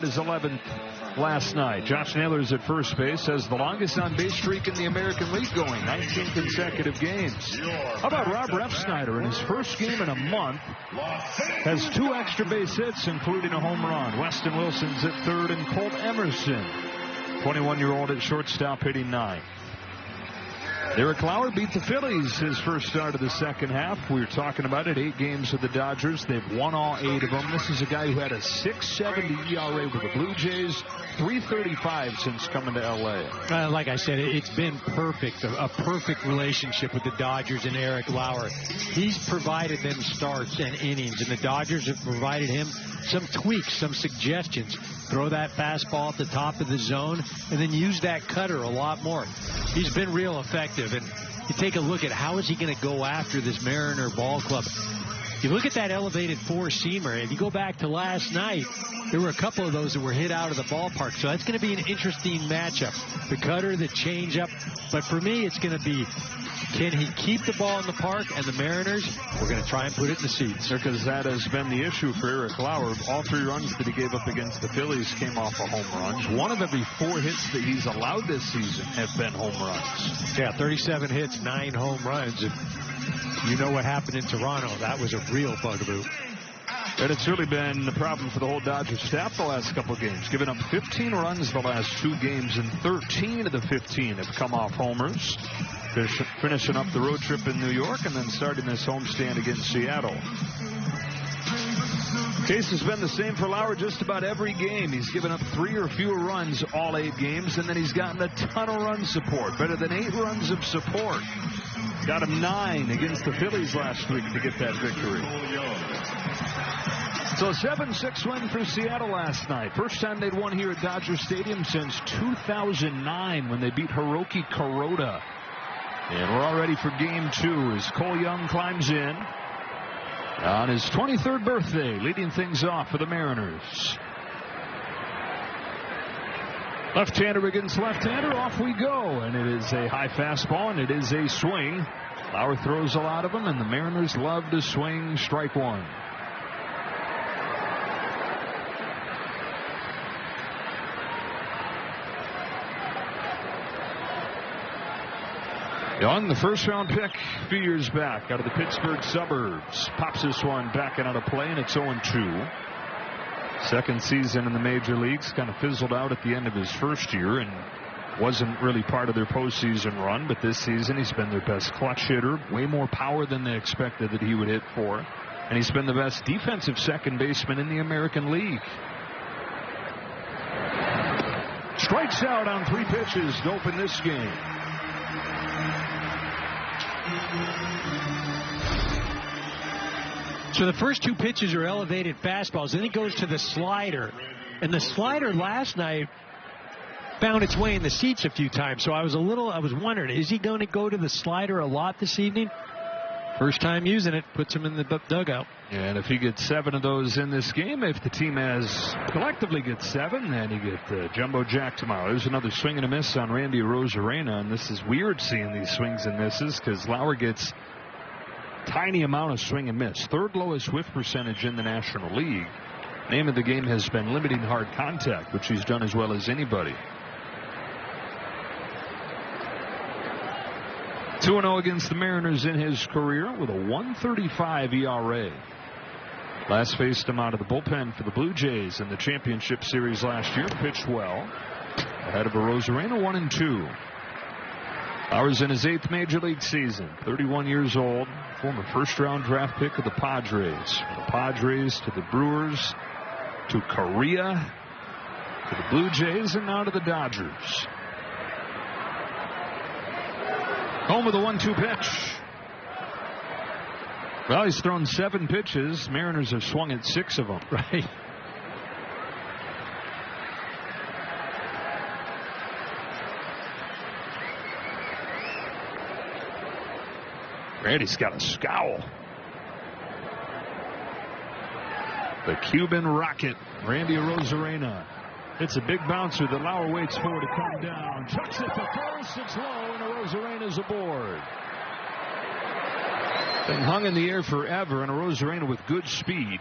his 11th last night. Josh Naylor's at first base, has the longest on-base streak in the American League going, 19 consecutive games. How about Rob Refsnyder in his first game in a month? Has 2 extra base hits, including a home run. Weston Wilson's at third, and Colt Emerson, 21-year-old at shortstop, hitting 9th. Eric Lauer beat the Phillies his first start of the second half. We were talking about it, 8 games with the Dodgers. They've won all 8 of them. This is a guy who had a 6.70 ERA with the Blue Jays, 3.35 since coming to L.A. Like I said, it's been perfect, a perfect relationship with the Dodgers and Eric Lauer. He's provided them starts and innings, and the Dodgers have provided him some tweaks, some suggestions. Throw that fastball at the top of the zone, and then use that cutter a lot more. He's been real effective, and you take a look at how is he going to go after this Mariner ball club. You look at that elevated four-seamer, and you go back to last night, there were a couple of those that were hit out of the ballpark, so that's going to be an interesting matchup. The cutter, the changeup, but for me, it's going to be, can he keep the ball in the park? And the Mariners, we're going to try and put it in the seats. Because that has been the issue for Eric Lauer. All 3 runs that he gave up against the Phillies came off of home runs. 1 of every 4 hits that he's allowed this season have been home runs. Yeah, 37 hits, 9 home runs. And you know what happened in Toronto. That was a real bugaboo. And it's really been the problem for the whole Dodgers staff the last couple of games. Giving up 15 runs the last 2 games, and 13 of the 15 have come off homers. They're finishing up the road trip in New York and then starting this homestand against Seattle. Case has been the same for Lauer just about every game. He's given up 3 or fewer runs all 8 games, and then he's gotten a ton of run support. Better than 8 runs of support. Got him 9 against the Phillies last week to get that victory. So 7-6 win for Seattle last night. First time they'd won here at Dodger Stadium since 2009 when they beat Hiroki Kuroda. And we're all ready for game 2 as Cole Young climbs in on his 23rd birthday, leading things off for the Mariners. Left-hander against left-hander, off we go. And it is a high fastball, and it is a swing. Lauer throws a lot of them, and the Mariners love to swing. Strike 1. Young, the first-round pick a few years back out of the Pittsburgh suburbs, pops this one back and out of play, and it's 0-2. Second season in the major leagues, kind of fizzled out at the end of his first year and wasn't really part of their postseason run. But this season, he's been their best clutch hitter, way more power than they expected that he would hit for. And he's been the best defensive second baseman in the American League. Strikes out on 3 pitches to open this game. So the first 2 pitches are elevated fastballs. Then he goes to the slider. And the slider last night found its way in the seats a few times. So I was wondering, is he going to go to the slider a lot this evening? First time using it, puts him in the dugout. And if he gets 7 of those in this game, if the team collectively gets 7, then you get the jumbo jack tomorrow. There's another swing and a miss on Randy Arozarena, and this is weird seeing these swings and misses because Lauer gets tiny amount of swing and miss. 3rd lowest whiff percentage in the National League. Name of the game has been limiting hard contact, which he's done as well as anybody. 2-0 against the Mariners in his career with a 1.35 ERA. Last faced him out of the bullpen for the Blue Jays in the championship series last year. Pitched well. Ahead of Arozarena, 1-2. Lauer's in his 8th major league season. 31 years old. Former first-round draft pick of the Padres. From the Padres to the Brewers to Korea to the Blue Jays and now to the Dodgers. Home with a 1-2 pitch. Well, he's thrown 7 pitches. Mariners have swung at 6 of them. Right. Randy's got a scowl. The Cuban Rocket, Randy Arozarena. It's a big bouncer that Lauer waits for to come down. Chucks it to first. It's low, and Arozarena's aboard. Been hung in the air forever, and Arozarena with good speed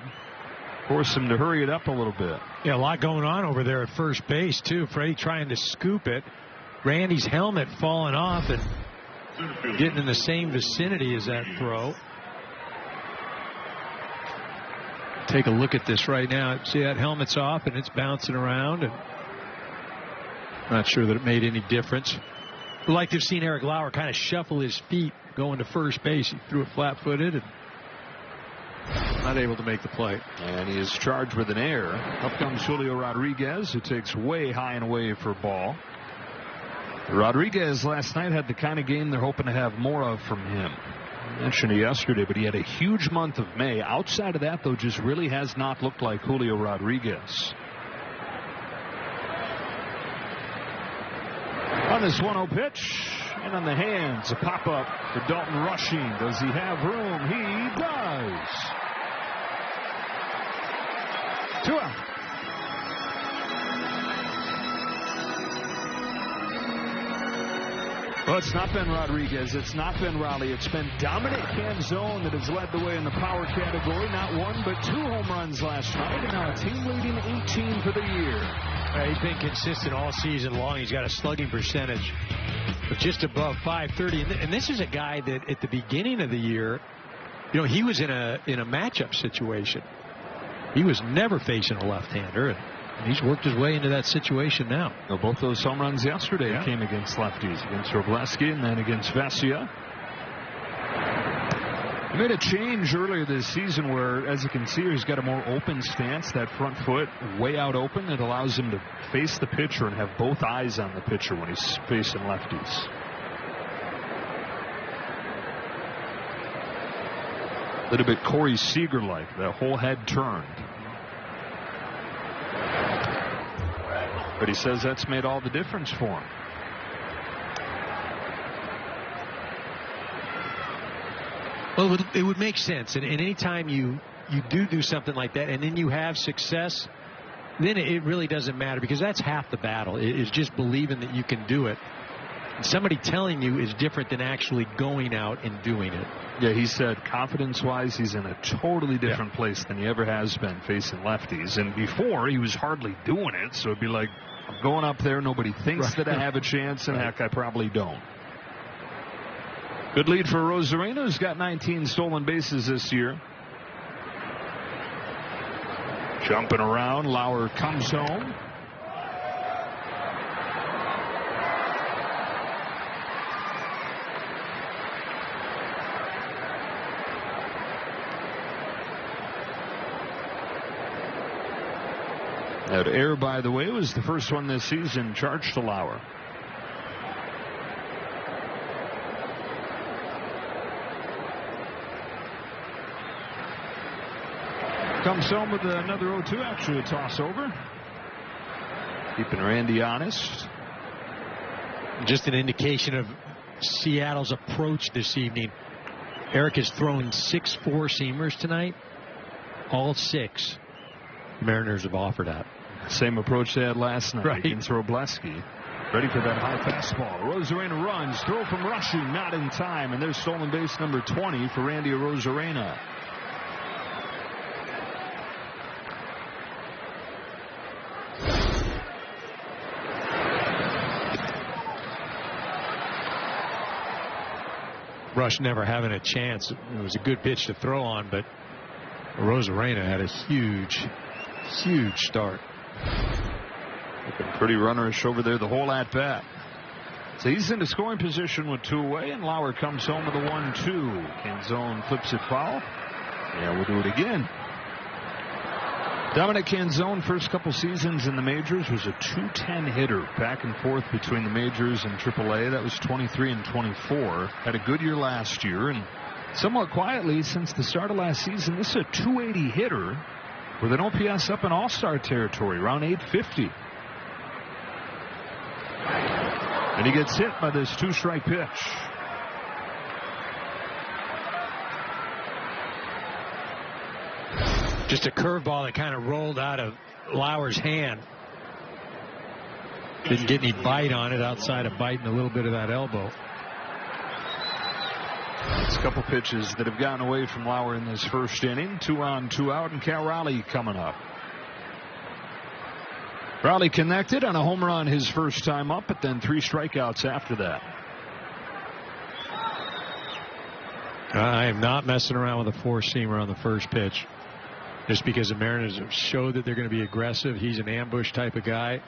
Force him to hurry it up a little bit. Yeah, a lot going on over there at first base, too. Freddie trying to scoop it. Randy's helmet falling off and getting in the same vicinity as that throw. Take a look at this right now. See that helmet's off and it's bouncing around. And not sure that it made any difference. I'd like to have seen Eric Lauer kind of shuffle his feet going to first base. He threw it flat-footed and not able to make the play. And he is charged with an error. Up comes Julio Rodriguez, who takes way high and away for a ball. Rodriguez last night had the kind of game they're hoping to have more of from him. I mentioned it yesterday, but he had a huge month of May. Outside of that, though, just really has not looked like Julio Rodriguez. On this 1-0 pitch, and on the hands, a pop-up for Dalton Rushing. Does he have room? He does. 2 out. Well, it's not been Rodriguez. It's not been Raleigh. It's been Dominic Canzone that has led the way in the power category. Not 1, but 2 home runs last night, and now a team-leading 18 for the year. He's been consistent all season long. He's got a slugging percentage of just above .530. And this is a guy that at the beginning of the year, you know, he was in a matchup situation. He was never facing a left-hander, and he's worked his way into that situation now. Well, both those home runs yesterday came against lefties, against Robleski and then against Vesia. He made a change earlier this season where, as you can see, he's got a more open stance, that front foot way out open. It allows him to face the pitcher and have both eyes on the pitcher when he's facing lefties. A little bit Corey Seager-like, that whole head turned. But he says that's made all the difference for him. Well, it would make sense. And anytime you do something like that and then you have success, then it really doesn't matter, because that's half the battle. It is just believing that you can do it. And somebody telling you is different than actually going out and doing it. Yeah, he said confidence-wise, he's in a totally different place than he ever has been facing lefties. And before, he was hardly doing it, so it'd be like, I'm going up there, nobody thinks that I have a chance, and heck, I probably don't. Good lead for Rosarena, who's got 19 stolen bases this year. Jumping around, Lauer comes home. That error, by the way, was the first one this season charged to Lauer. Comes home with another 0-2, actually a toss over. Keeping Randy honest. Just an indication of Seattle's approach this evening. Eric has thrown 6 four-seamers tonight. All 6 Mariners have offered up. Same approach they had last night against Robleski. Ready for that high fastball. Rosarena runs. Throw from Rushing, not in time. And there's stolen base number 20 for Randy Rosarena. Rush never having a chance. It was a good pitch to throw on, but Rosarena had a huge start. Looking pretty runnerish over there the whole at bat. So he's into scoring position with 2 away, and Lauer comes home with a 1-2. Canzone flips it foul. Yeah, we'll do it again. Dominic Canzone, first couple seasons in the majors, was a .210 hitter, back and forth between the majors and AAA. That was 23 and 24. Had a good year last year, and somewhat quietly since the start of last season, this is a .280 hitter with an OPS up in all-star territory, around .850. And he gets hit by this 2-strike pitch. Just a curveball that kind of rolled out of Lauer's hand. Didn't get any bite on it outside of biting a little bit of that elbow. It's couple pitches that have gotten away from Lauer in this first inning. 2 on, 2 out, and Cal Raleigh coming up. Raleigh connected on a home run his first time up, but then 3 strikeouts after that. I am not messing around with a 4-seamer on the first pitch. Just because the Mariners have showed that they're going to be aggressive. He's an ambush type of guy.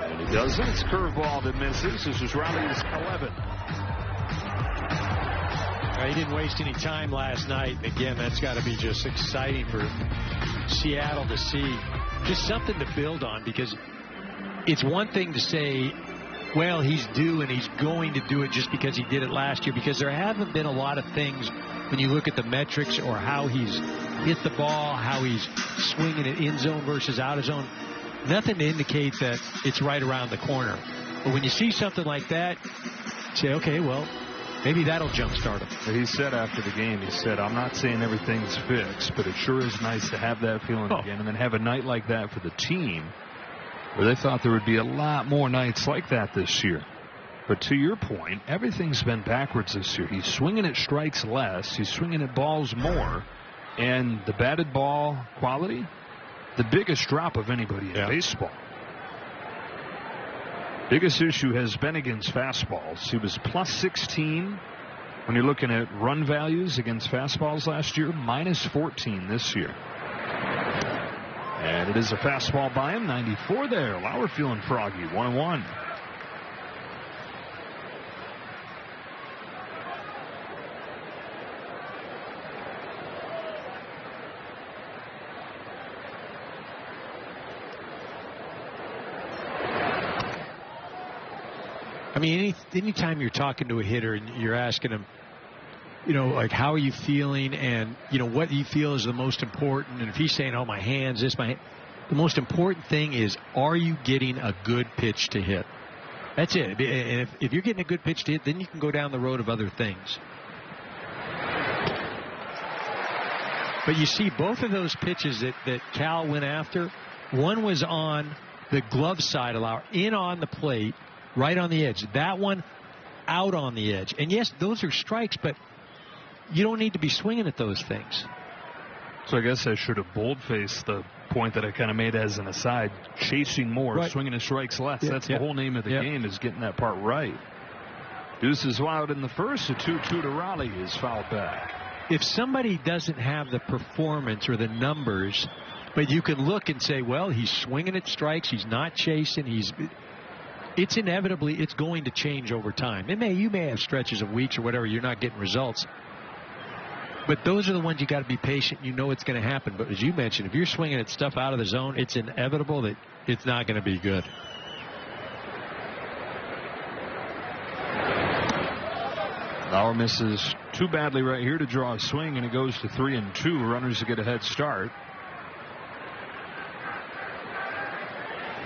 And he doesn't. It's curveball that misses. This is Raleigh's 11. He didn't waste any time last night. Again, that's got to be just exciting for Seattle to see. Just something to build on, because it's one thing to say, well, he's due and he's going to do it just because he did it last year, because there haven't been a lot of things when you look at the metrics or how he's hit the ball, how he's swinging it in zone versus out of zone. Nothing to indicate that it's right around the corner. But when you see something like that, say, okay, well, maybe that'll jumpstart him. He said after the game, he said, I'm not saying everything's fixed, but it sure is nice to have that feeling again, and then have a night like that for the team, where they thought there would be a lot more nights like that this year. But to your point, everything's been backwards this year. He's swinging at strikes less. He's swinging at balls more. And the batted ball quality, the biggest drop of anybody in baseball. Biggest issue has been against fastballs. He was plus 16 when you're looking at run values against fastballs last year, minus 14 this year. And it is a fastball by him, 94 there. Lauer feeling froggy, 1-1. I mean, anytime you're talking to a hitter and you're asking him, like, how are you feeling, and, what do you feel is the most important? And if he's saying, oh, my hands, the most important thing is, are you getting a good pitch to hit? That's it. And if you're getting a good pitch to hit, then you can go down the road of other things. But you see both of those pitches that Cal went after, one was on the glove side of Lauer, in on the plate, right on the edge. That one out on the edge. And yes, those are strikes, but you don't need to be swinging at those things. So I guess I should have bold-faced the point that I kind of made as an aside. Chasing more, right. Swinging at strikes less. That's the whole name of the game, is getting that part right. Deuce is wild in the first. A 2-2 to Raleigh is fouled back. If somebody doesn't have the performance or the numbers, but you can look and say, well, he's swinging at strikes, he's not chasing, it's inevitably, it's going to change over time. You may have stretches of weeks or whatever, you're not getting results. But those are the ones you got to be patient. You know it's going to happen. But as you mentioned, if you're swinging at stuff out of the zone, it's inevitable that it's not going to be good. Lauer misses too badly right here to draw a swing, and it goes to 3-2. Runners to get a head start.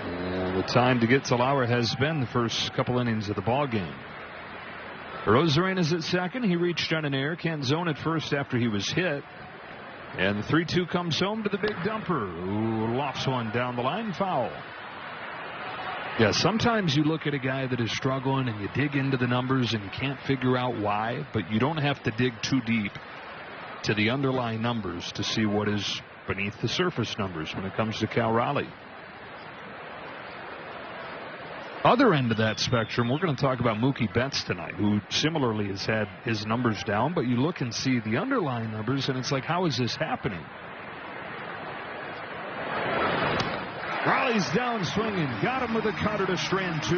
And the time to get to Lauer has been the first couple innings of the ball game. Rosarena's at second. He reached on an error. Canzone at first after he was hit. And the 3-2 comes home to the big dumper, who lofts one down the line, foul. Yeah, sometimes you look at a guy that is struggling and you dig into the numbers and you can't figure out why, but you don't have to dig too deep to the underlying numbers to see what is beneath the surface numbers when it comes to Cal Raleigh. Other end of that spectrum, we're going to talk about Mookie Betts tonight, who similarly has had his numbers down, but you look and see the underlying numbers, and it's like, how is this happening? Raleigh's down swinging, got him with a cutter to strand 2.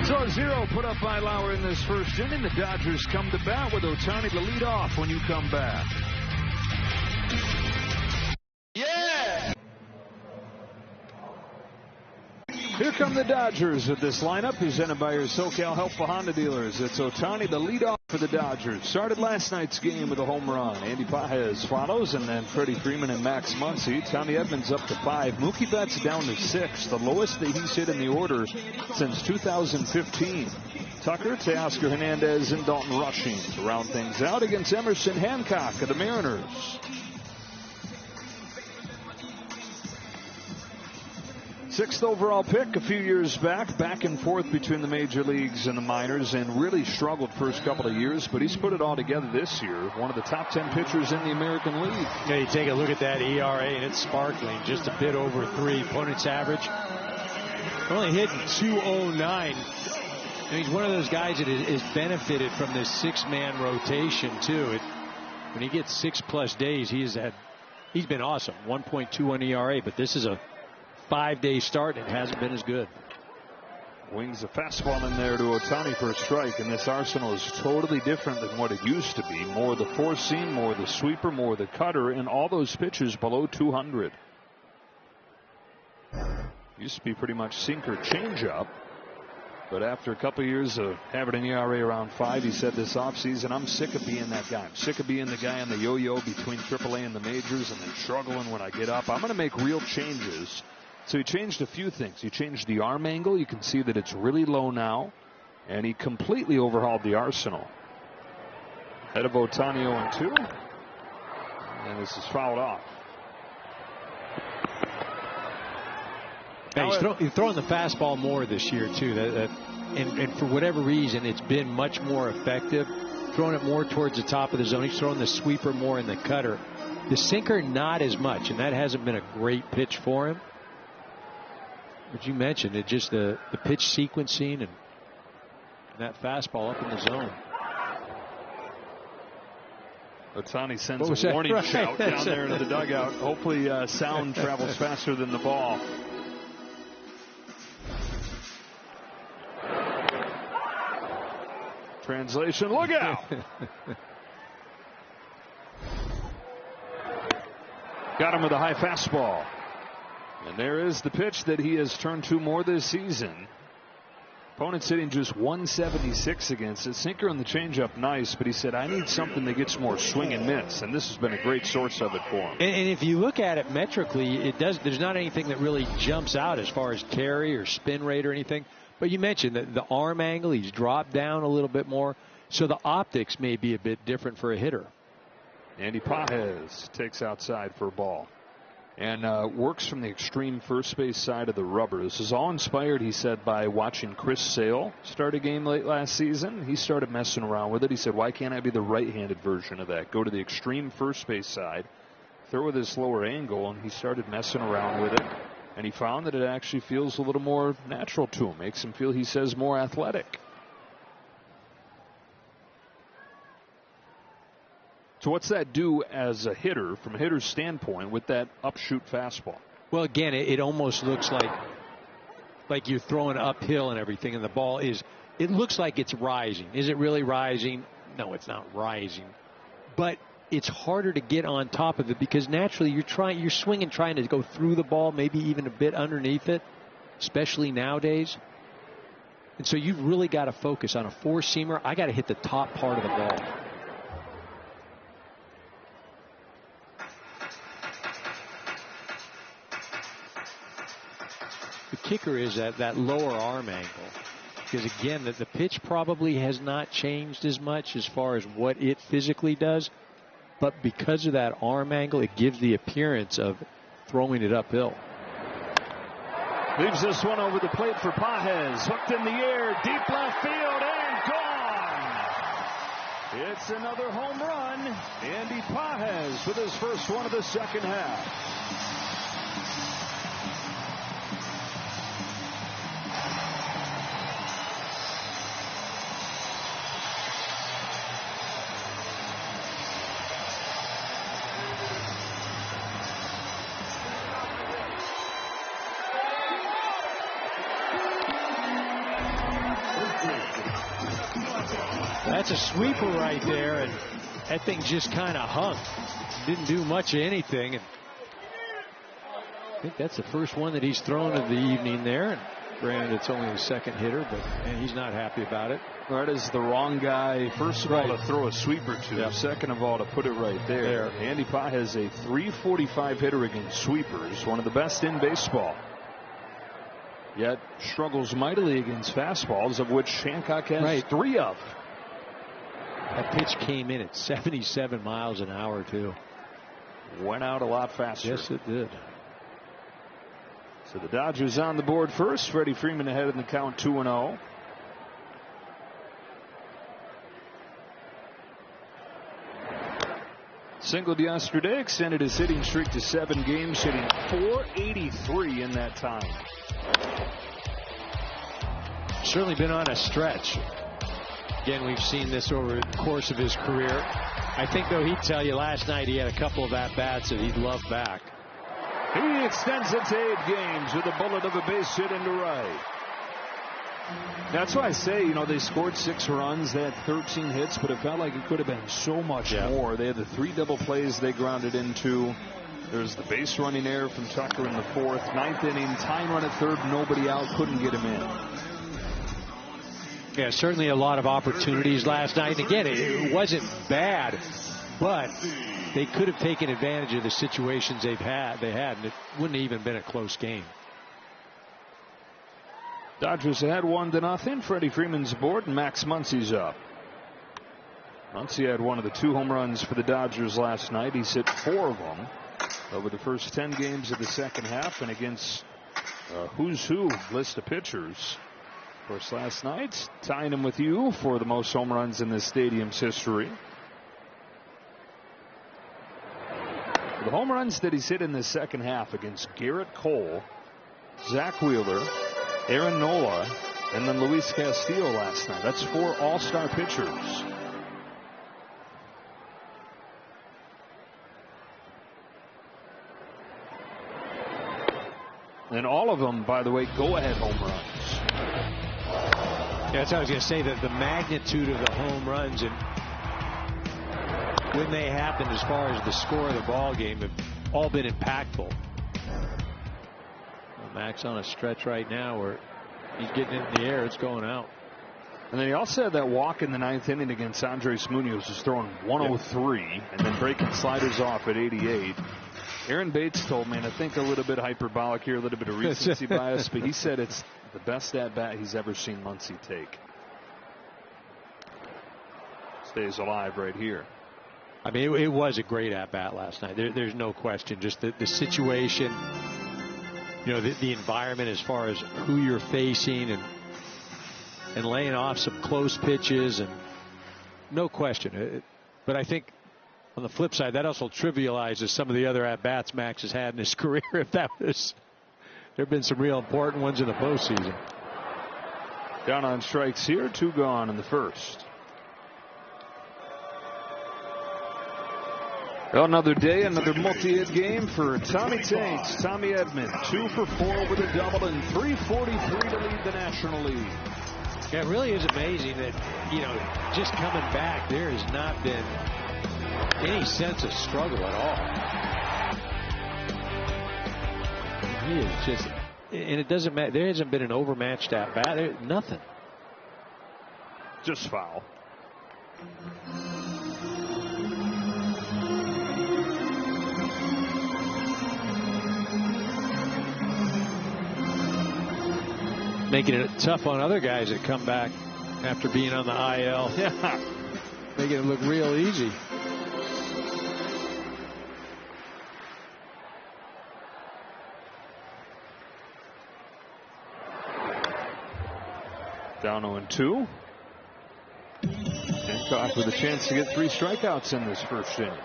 So a 0 put up by Lauer in this first inning. The Dodgers come to bat with Ohtani to lead off when you come back. Yeah! Here come the Dodgers with this lineup presented by your SoCal Helpful Honda dealers. It's Ohtani, the leadoff for the Dodgers. Started last night's game with a home run. Andy Pages follows, and then Freddie Freeman and Max Muncy. Tommy Edmonds up to 5. Mookie Betts down to 6, the lowest that he's hit in the order since 2015. Tucker, Teoscar Hernandez, and Dalton Rushing to round things out against Emerson Hancock of the Mariners. 6th overall pick a few years back and forth between the major leagues and the minors, and really struggled first couple of years, but he's put it all together this year. One of the top 10 pitchers in the American League. Yeah, you take a look at that ERA, and it's sparkling, just a bit over 3. Opponent's average only hitting .209. And he's one of those guys that is benefited from this 6-man rotation too. When he gets 6+ days, he's been awesome. 1.21 ERA, but this is a 5-day start, and it hasn't been as good. Wings a fastball in there to Ohtani for a strike, and this arsenal is totally different than what it used to be. More the 4-seam, more the sweeper, more the cutter, and all those pitches below 200. Used to be pretty much sinker changeup, but after a couple of years of having an ERA around 5, he said this offseason, I'm sick of being that guy. I'm sick of being the guy on the yo-yo between AAA and the majors and then struggling when I get up. I'm going to make real changes. So he changed a few things. He changed the arm angle. You can see that it's really low now. And he completely overhauled the arsenal. Head of Ohtani 0-2. And this is fouled off. Yeah, he's throwing the fastball more this year, too. And for whatever reason, it's been much more effective. Throwing it more towards the top of the zone. He's throwing the sweeper more in the cutter. The sinker, not as much. And that hasn't been a great pitch for him. But you mentioned it, just the pitch sequencing and that fastball up in the zone. Ohtani sends a warning shout down there into the dugout. Hopefully sound travels faster than the ball. Translation, look out. Got him with a high fastball. And there is the pitch that he has turned to more this season. Opponent's hitting just 176 against it. Sinker and the changeup nice, but he said, I need something that gets more swing and miss, and this has been a great source of it for him. And if you look at it metrically, there's not anything that really jumps out as far as carry or spin rate or anything. But you mentioned that the arm angle, he's dropped down a little bit more, so the optics may be a bit different for a hitter. Andy Pages takes outside for a ball. And works from the extreme first base side of the rubber. This is all inspired, he said, by watching Chris Sale start a game late last season. He started messing around with it. He said, why can't I be the right-handed version of that? Go to the extreme first base side, throw with this lower angle, and he started messing around with it. And he found that it actually feels a little more natural to him. Makes him feel, he says, more athletic. So what's that do as a hitter, from a hitter's standpoint, with that upshoot fastball? Well, again, it almost looks like you're throwing uphill and everything, and the ball is, it looks like it's rising. Is it really rising? No, it's not rising. But it's harder to get on top of it because naturally you're swinging, trying to go through the ball, maybe even a bit underneath it, especially nowadays. And so you've really got to focus on a four-seamer. I got to hit the top part of the ball. The kicker is that lower arm angle, because again, the pitch probably has not changed as much as far as what it physically does, but because of that arm angle, it gives the appearance of throwing it uphill. Leaves this one over the plate for Pages. Hooked in the air, deep left field, and gone. It's another home run. Andy Pages with his first one of the second half. That's a sweeper right there, and that thing just kind of hung. Didn't do much of anything. And I think that's the first one that he's thrown of the evening there. And granted, it's only the second hitter, but he's not happy about it. That is the wrong guy, first of all, to throw a sweeper to. Yep. Second of all, to put it right there. Andy Pages, a .345 hitter against sweepers, one of the best in baseball. Yet struggles mightily against fastballs, of which Hancock has 3 of. That pitch came in at 77 miles an hour, too. Went out a lot faster. Yes, it did. So the Dodgers on the board first. Freddie Freeman ahead in the count 2-0. Singled yesterday, extended his hitting streak to 7 games, hitting .483 in that time. Certainly been on a stretch. Again, we've seen this over the course of his career. I think, though, he'd tell you last night he had a couple of at-bats that he'd love back. He extends it to 8 games with a bullet of a base hit into right. That's why I say, you know, they scored 6 runs. They had 13 hits, but it felt like it could have been so much more. They had the 3 double plays they grounded into. There's the base running error from Tucker in the 4th. 9th inning, tying run at 3rd, nobody out, couldn't get him in. Yeah, certainly a lot of opportunities last night. And again, it wasn't bad, but they could have taken advantage of the situations they had, and it wouldn't have even been a close game. Dodgers had 1-0. Freddie Freeman's aboard, and Max Muncy's up. Muncy had one of the 2 home runs for the Dodgers last night. He's hit 4 of them over the first 10 games of the second half, and against who's who list of pitchers. Of course, last night, tying him with you for the most home runs in this stadium's history. The home runs that he's hit in the second half against Garrett Cole, Zach Wheeler, Aaron Nola, and then Luis Castillo last night. That's 4 all-star pitchers. And all of them, by the way, go-ahead home runs. Yeah, that's what I was going to say, that the magnitude of the home runs and when they happened as far as the score of the ball game have all been impactful. Max on a stretch right now where he's getting it in the air. It's going out. And then he also had that walk in the 9th inning against Andres Munoz, who's throwing 103 and then breaking sliders off at 88. Aaron Bates told me, and I think a little bit hyperbolic here, a little bit of recency bias, but he said it's the best at-bat he's ever seen Muncy take. Stays alive right here. I mean, it was a great at-bat last night. There's no question. Just the situation, you know, the environment as far as who you're facing and laying off some close pitches, and no question. But I think on the flip side, that also trivializes some of the other at-bats Max has had in his career. If that was, there have been some real important ones in the postseason. Down on strikes here, 2 gone in the first. Another day, another multi-hit game for Tommy Tanks. Tommy Edman, 2 for 4 with a double and 343 to lead the National League. Yeah, it really is amazing that, you know, just coming back, there has not been any sense of struggle at all. He is just, and it doesn't matter. There hasn't been an overmatched at bat. Nothing. Just foul. Making it tough on other guys that come back after being on the IL. Yeah. Making it look real easy. Down 0-2. Hancock with a chance to get 3 strikeouts in this first inning.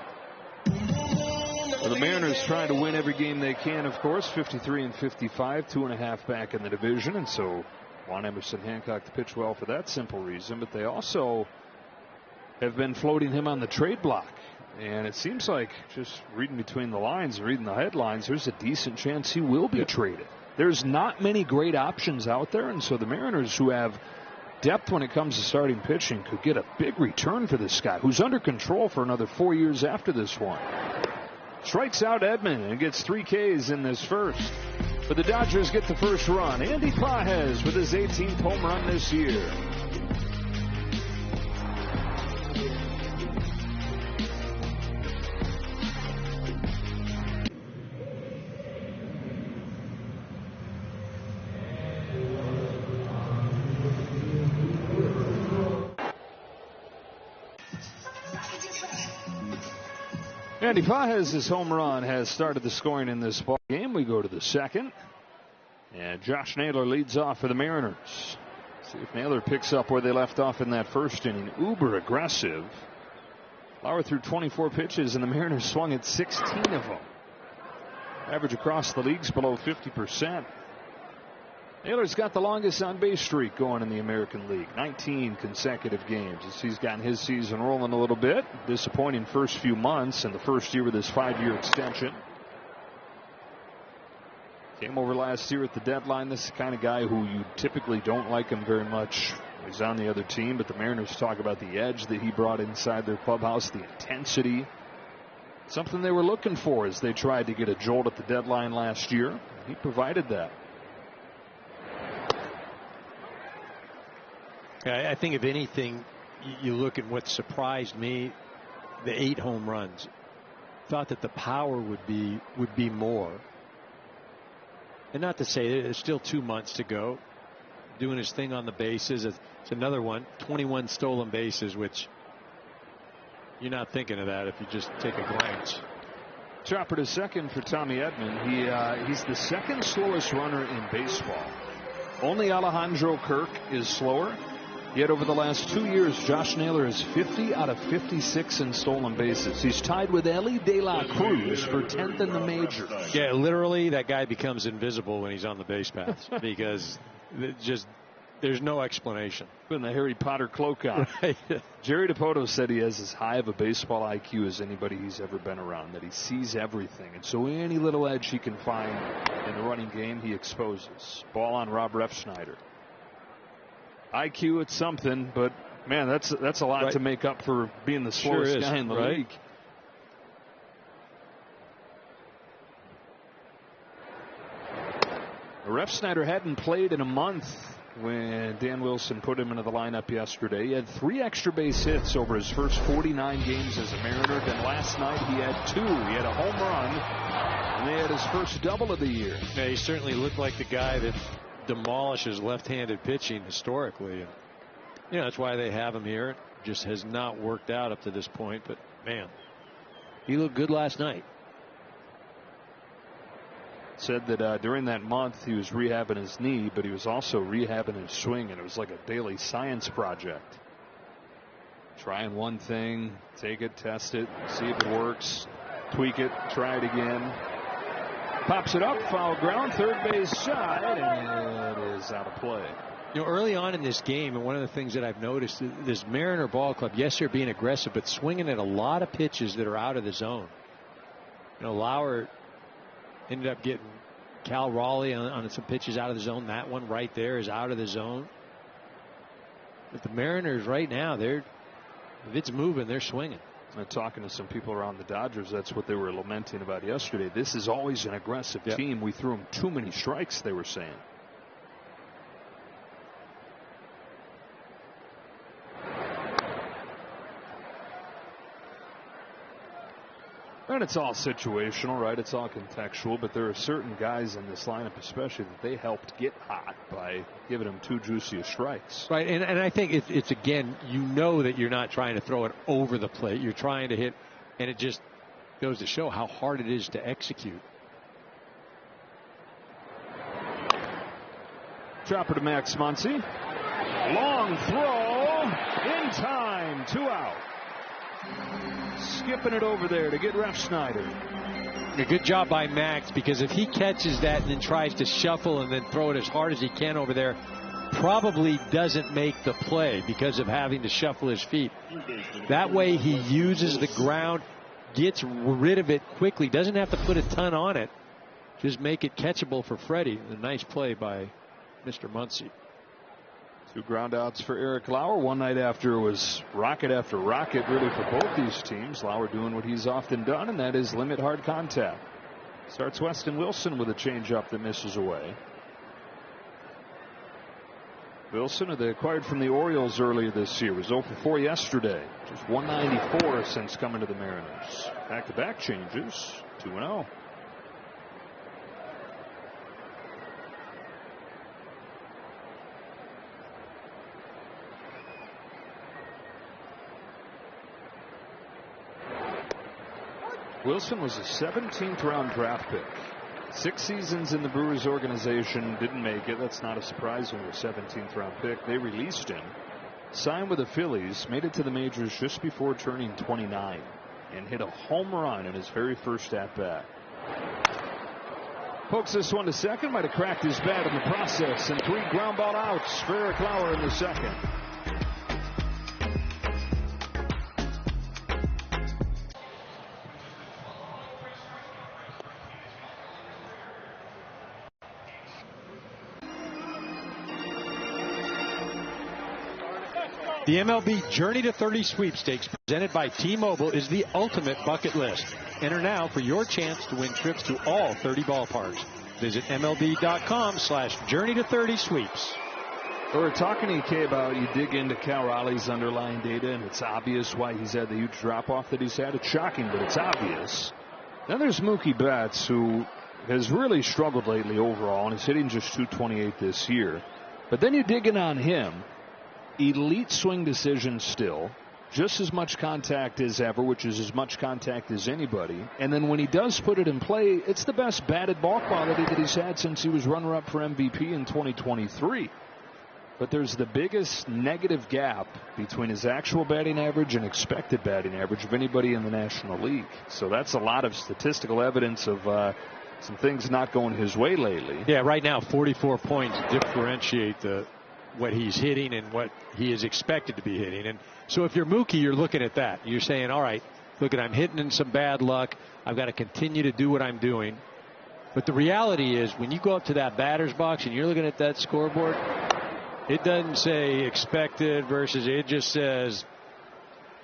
Well, the Mariners trying to win every game they can, of course. 53 and 55, 2.5 back in the division, and so want Emerson Hancock to pitch well for that simple reason. But they also have been floating him on the trade block, and it seems like, just reading between the lines, reading the headlines, there's a decent chance he will be traded. There's not many great options out there, and so the Mariners, who have depth when it comes to starting pitching, could get a big return for this guy, who's under control for another 4 years after this one. Strikes out Edman and gets 3 Ks in this first. But the Dodgers get the first run. Andy Pages with his 18th home run this year. Andy Pages' home run has started the scoring in this ball game. We go to the second. And Josh Naylor leads off for the Mariners. See if Naylor picks up where they left off in that first inning. Uber aggressive. Lauer threw 24 pitches, and the Mariners swung at 16 of them. Average across the league's below 50%. Naylor's got the longest on-base streak going in the American League. 19 consecutive games as he's gotten his season rolling a little bit. Disappointing first few months in the first year with his 5-year extension. Came over last year at the deadline. This is the kind of guy who you typically don't like him very much. He's on the other team, but the Mariners talk about the edge that he brought inside their clubhouse, the intensity. Something they were looking for as they tried to get a jolt at the deadline last year. He provided that. I think if anything, you look at what surprised me, the 8 home runs. Thought that the power would be more. And not to say there's still 2 months to go. Doing his thing on the bases. It's another one. 21 stolen bases, which you're not thinking of that if you just take a glance. Chopper to second for Tommy Edman. He's the second slowest runner in baseball. Only Alejandro Kirk is slower. Yet over the last 2 years, Josh Naylor is 50 out of 56 in stolen bases. He's tied with Ellie De La Cruz for 10th in the majors. Yeah, literally, that guy becomes invisible when he's on the base paths because there's no explanation. Putting the Harry Potter cloak on. Right. Jerry Dipoto said he has as high of a baseball IQ as anybody he's ever been around, that he sees everything. And so any little edge he can find in the running game, he exposes. Ball on Rob Refsnyder. IQ, it's something, but man, that's a lot to make up for being the slowest guy in the league. Refsnyder hadn't played in a month when Dan Wilson put him into the lineup yesterday. He had 3 extra base hits over his first 49 games as a Mariner. Then last night he had 2. He had a home run, and they had his first double of the year. Yeah, he certainly looked like the guy that demolishes left-handed pitching historically, and that's why they have him here. It just has not worked out up to this point, but man, he looked good last night. Said that during that month he was rehabbing his knee, but he was also rehabbing his swing, and it was like a daily science project. Trying one thing, take it, test it, see if it works, tweak it, try it again. Pops it up, foul ground, third base side, and it is out of play. Early on in this game, and one of the things that I've noticed, this Mariner ball club, yes, they're being aggressive, but swinging at a lot of pitches that are out of the zone. Lauer ended up getting Cal Raleigh on some pitches out of the zone. That one right there is out of the zone. But the Mariners right now, if it's moving, they're swinging. Talking to some people around the Dodgers, that's what they were lamenting about yesterday. This is always an aggressive team. We threw them too many strikes, they were saying. And it's all situational, right? It's all contextual, but there are certain guys in this lineup especially that they helped get hot by giving them 2 juicy strikes. Right, and I think it's again, that you're not trying to throw it over the plate. You're trying to hit, and it just goes to show how hard it is to execute. Chopper to Max Muncy. Long throw in time, 2 out. Skipping it over there to get Refsnyder. A good job by Max, because if he catches that and then tries to shuffle and then throw it as hard as he can over there, probably doesn't make the play because of having to shuffle his feet. That way he uses the ground, gets rid of it quickly, doesn't have to put a ton on it, just make it catchable for Freddie. A nice play by Mr. Muncy. 2 groundouts for Eric Lauer. One night after it was rocket after rocket really for both these teams. Lauer doing what he's often done, and that is limit hard contact. Starts Weston Wilson with a changeup that misses away. Wilson, who they acquired from the Orioles earlier this year, was 0 for 4 yesterday. Just 194 since coming to the Mariners. Back-to-back changes, 2-0. Wilson was a 17th round draft pick. 6 seasons in the Brewers organization, didn't make it. That's not a surprise when he was 17th round pick. They released him, signed with the Phillies, made it to the majors just before turning 29, and hit a home run in his very first at bat. Pokes this one to second, might have cracked his bat in the process, and 3 ground ball outs for Eric Lauer in the second. The MLB Journey to 30 sweepstakes presented by T-Mobile is the ultimate bucket list. Enter now for your chance to win trips to all 30 ballparks. Visit MLB.com/Journey to 30 sweeps. We were talking to you, Kay, about you dig into Cal Raleigh's underlying data, and it's obvious why he's had the huge drop-off that he's had. It's shocking, but it's obvious. Then there's Mookie Betts, who has really struggled lately overall, and is hitting just .228 this year. But then you dig in on him. Elite swing decision still, just as much contact as ever, which is as much contact as anybody. And then when he does put it in play, it's the best batted ball quality that he's had since he was runner-up for MVP in 2023. But there's the biggest negative gap between his actual batting average and expected batting average of anybody in the National League. So that's a lot of statistical evidence of some things not going his way lately. Yeah, right now 44 points differentiate what he's hitting and what he is expected to be hitting. And so if you're Mookie, you're looking at that. You're saying, all right, look, I'm hitting in some bad luck. I've got to continue to do what I'm doing. But the reality is when you go up to that batter's box and you're looking at that scoreboard, it doesn't say expected versus, it just says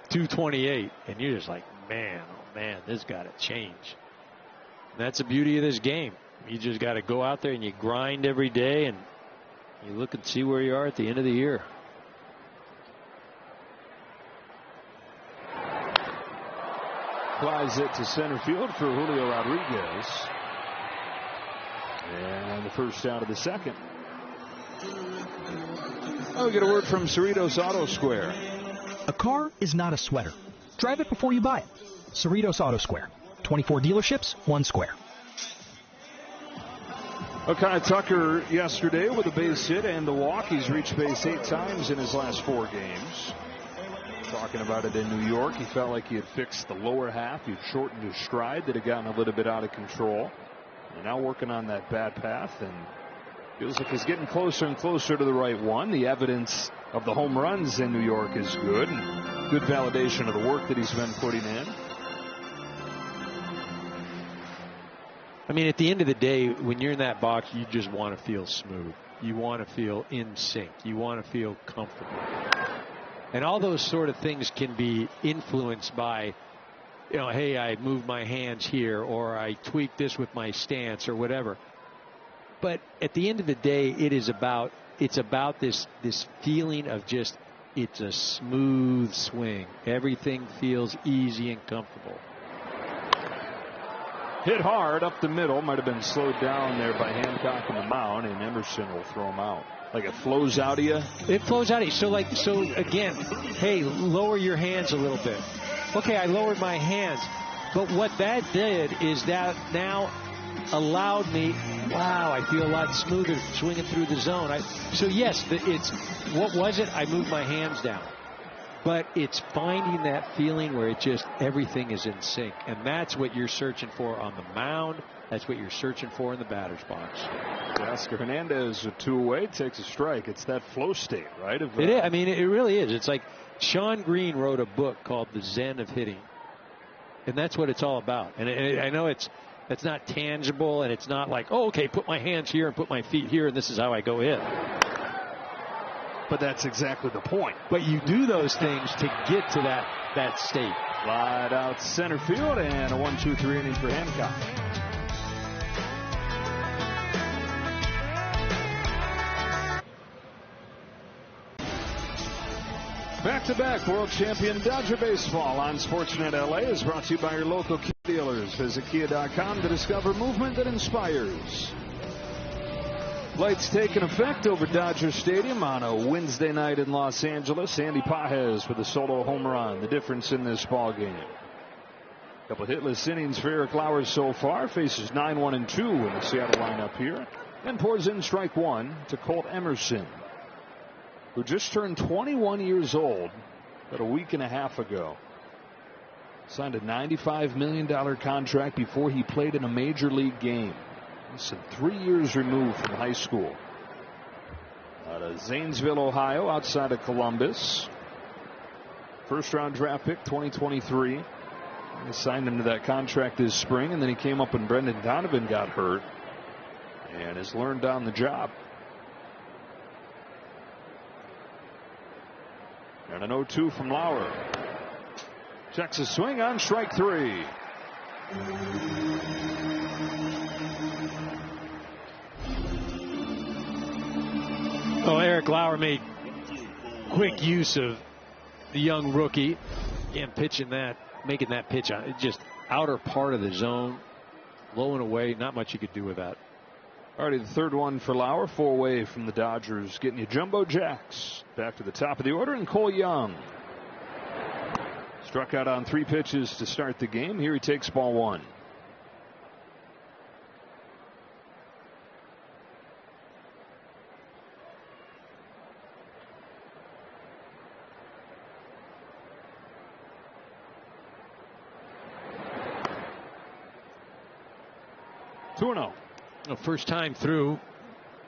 228. And you're just like, man, oh man, this got to change. And that's the beauty of this game. You just got to go out there and you grind every day, and you look and see where you are at the end of the year. Flies it to center field for Julio Rodriguez. And the first out of the second. Oh, we get a word from Cerritos Auto Square. A car is not a sweater. Drive it before you buy it. Cerritos Auto Square. 24 dealerships, 1 square. O'Kyle Tucker yesterday with a base hit and the walk. He's reached base 8 times in his last 4 games. Talking about it in New York, he felt like he had fixed the lower half. He'd shortened his stride that had gotten a little bit out of control. And now working on that bad path, and feels like he's getting closer and closer to the right one. The evidence of the home runs in New York is good, and good validation of the work that he's been putting in. I mean, at the end of the day, when you're in that box, you just want to feel smooth. You want to feel in sync. You want to feel comfortable. And all those sort of things can be influenced by, you know, hey, I moved my hands here, or I tweaked this with my stance, or whatever. But at the end of the day, it's about this feeling of just, it's a smooth swing. Everything feels easy and comfortable. Hit hard up the middle, might have been slowed down there by Hancock on the mound, and Emerson will throw him out. Like it flows out of you? It flows out of you. So again, hey, lower your hands a little bit. Okay, I lowered my hands. But what that did is that now allowed me, wow, I feel a lot smoother swinging through the zone. So yes, what was it? I moved my hands down. But it's finding that feeling where everything is in sync. And that's what you're searching for on the mound. That's what you're searching for in the batter's box. Oscar Hernandez, a 2-away, takes a strike. It's that flow state, right? It is. I mean, it really is. It's like Sean Green wrote a book called The Zen of Hitting. And that's what it's all about. And I know it's not tangible, and it's not like, oh, okay, put my hands here and put my feet here, and this is how I go hit. But that's exactly the point. But you do those things to get to that state. Slide out center field, and a 1-2-3 inning for Hancock. Back-to-back world champion Dodger baseball on Sportsnet LA is brought to you by your local Kia dealers. Visit Kia.com to discover movement that inspires. Lights taking effect over Dodger Stadium on a Wednesday night in Los Angeles. Andy Pages with a solo home run. The difference in this ball game. Couple hitless innings for Eric Lauer so far. Faces 9-1-2 in the Seattle lineup here. And pours in strike one to Colt Emerson, who just turned 21 years old about a week and a half ago. Signed a $95 million contract before he played in a major league game. Less than 3 years removed from high school. Out of Zanesville, Ohio, outside of Columbus. First round draft pick 2023. They signed him to that contract this spring, and then he came up when Brendan Donovan got hurt and has learned on the job. And an 0-2 from Lauer. Checks a swing on strike three. Well, Eric Lauer made quick use of the young rookie. Again, making that pitch just outer part of the zone, low and away. Not much you could do with that. Already the third one for Lauer, 4 away from the Dodgers, getting you Jumbo Jacks. Back to the top of the order, and Cole Young. Struck out on 3 pitches to start the game. Here he takes ball 1. First time through,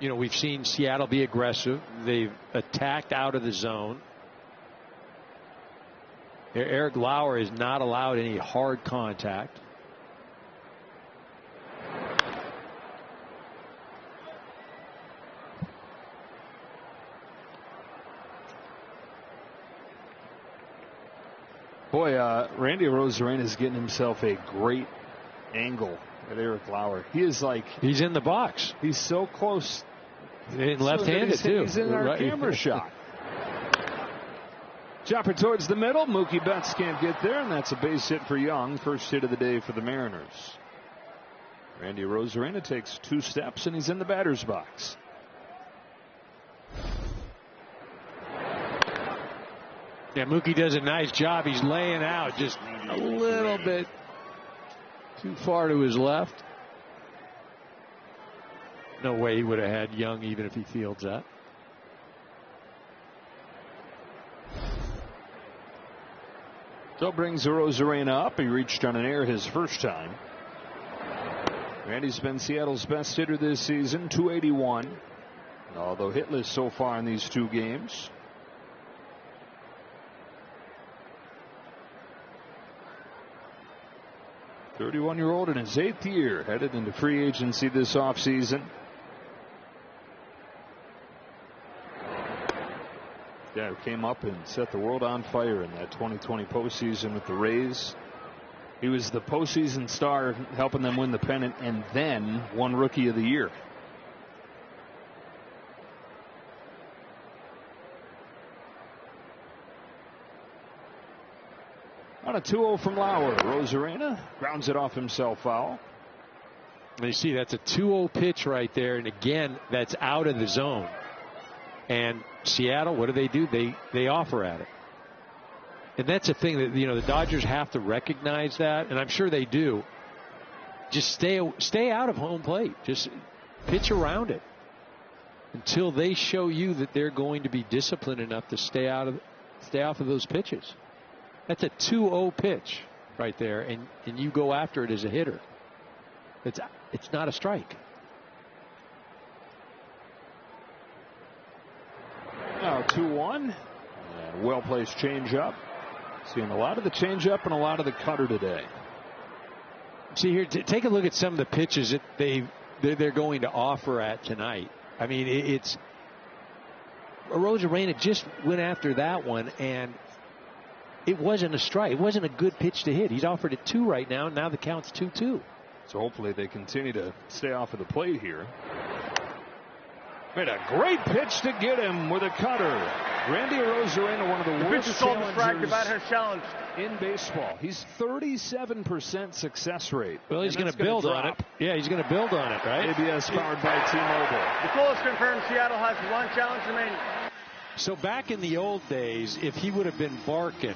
we've seen Seattle be aggressive. They've attacked out of the zone. Eric Lauer is not allowed any hard contact. Boy, Randy Arozarena is getting himself a great angle at Eric Lauer. He's in the box. He's so close. Left-handed too. He's in our camera shot. Chopper towards the middle. Mookie Betts can't get there, and that's a base hit for Young. First hit of the day for the Mariners. Randy Arozarena takes 2 steps, and he's in the batter's box. Yeah, Mookie does a nice job. He's laying out just a little bit too far to his left. No way he would have had Young even if he fields that. So brings Arozarena up. He reached on an error his first time. Randy's been Seattle's best hitter this season, .281. Although hitless so far in these 2 games. .31-year-old in his 8th year, headed into free agency this offseason. Yeah, who came up and set the world on fire in that 2020 postseason with the Rays. He was the postseason star, helping them win the pennant, and then won Rookie of the Year. On a 2-0 from Lauer, Arozarena grounds it off himself foul. And you see that's a 2-0 pitch right there, and again that's out of the zone. And Seattle, what do? They offer at it. And that's the thing that the Dodgers have to recognize that, and I'm sure they do. Just stay out of home plate. Just pitch around it until they show you that they're going to be disciplined enough to stay off of those pitches. That's a 2-0 pitch right there, and you go after it as a hitter. It's not a strike. Now 2-1. And well-placed changeup. Seeing a lot of the changeup and a lot of the cutter today. See here, take a look at some of the pitches that they're going to offer at tonight. I mean, it's Arozarena just went after that one, and it wasn't a strike. It wasn't a good pitch to hit. He's offered it 2 right now, and now the count's 2-2. So hopefully they continue to stay off of the plate here. Made a great pitch to get him with a cutter. Randy Arozarena, one of the worst challengers in baseball. He's 37% success rate. Well, he's going to build on it. Yeah, he's going to build on it, right? ABS powered by T-Mobile. The Coles confirmed Seattle has 1 challenge remaining. So back in the old days, if he would have been barking,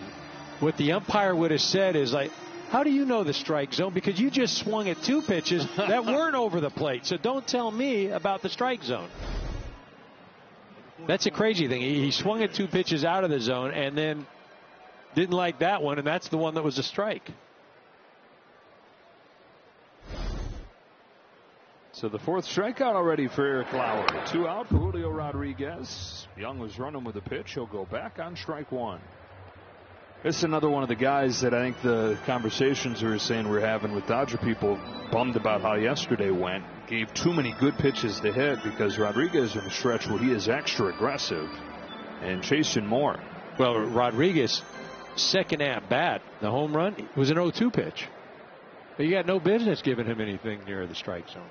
what the umpire would have said is like, How do you know the strike zone? Because you just swung at 2 pitches that weren't over the plate. So don't tell me about the strike zone. That's a crazy thing. He swung at 2 pitches out of the zone and then didn't like that one, and that's the one that was a strike. So the 4th strikeout already for Eric Lauer. 2 out for Julio Rodriguez. Young was running with a pitch. He'll go back on strike 1. This is another one of the guys that I think the conversations we were saying we're having with Dodger people bummed about how yesterday went. Gave too many good pitches to hit because Rodriguez in a stretch where he is extra aggressive and chasing more. Well, Rodriguez, second at bat, the home run was an 0-2 pitch. But you got no business giving him anything near the strike zone.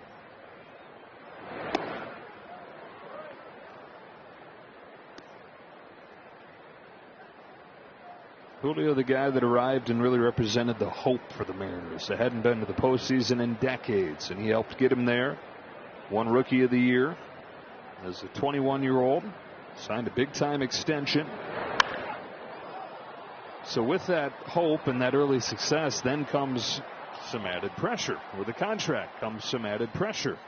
Julio, the guy that arrived and really represented the hope for the Mariners. They hadn't been to the postseason in decades, and he helped get him there. Won Rookie of the Year as a 21-year-old. Signed a big-time extension. So with that hope and that early success, then comes some added pressure. With the contract comes some added pressure.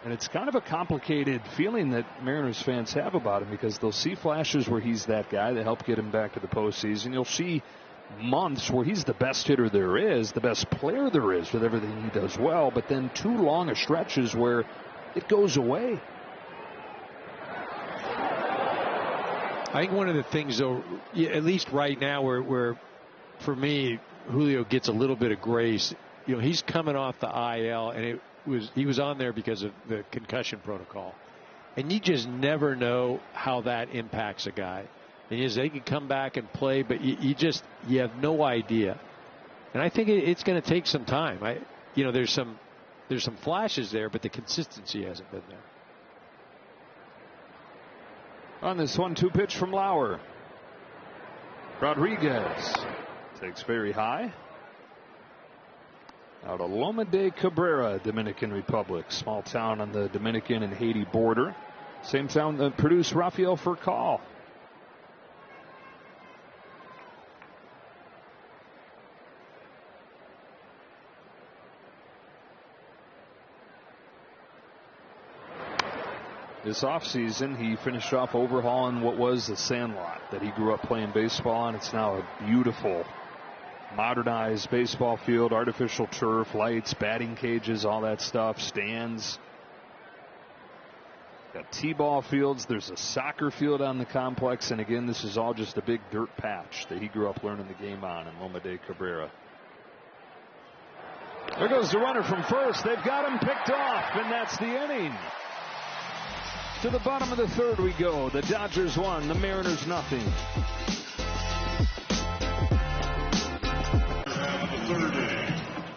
And it's kind of a complicated feeling that Mariners fans have about him because they'll see flashes where he's that guy that helped get him back to the postseason. You'll see months where he's the best hitter there is, the best player there is with everything he does well, but then too long a stretches where it goes away. I think one of the things, though, at least right now, where for me, Julio gets a little bit of grace. You know, he's coming off the IL, and he was on there because of the concussion protocol, and you just never know how that impacts a guy. And they can come back and play, but you have no idea. And I think it's going to take some time. There's some flashes there, but the consistency hasn't been there. On this 1-2 pitch from Lauer, Rodriguez takes very high. Out of Loma de Cabrera, Dominican Republic, small town on the Dominican and Haiti border. Same town that produced Rafael Furcal. This offseason, he finished off overhauling what was the sandlot that he grew up playing baseball on. It's now a beautiful, modernized baseball field, artificial turf, lights, batting cages, all that stuff, stands. Got T-ball fields. There's a soccer field on the complex. And again, this is all just a big dirt patch that he grew up learning the game on in Loma de Cabrera. There goes the runner from first. They've got him picked off, and that's the inning. To the bottom of the 3rd we go. The Dodgers 1, the Mariners nothing.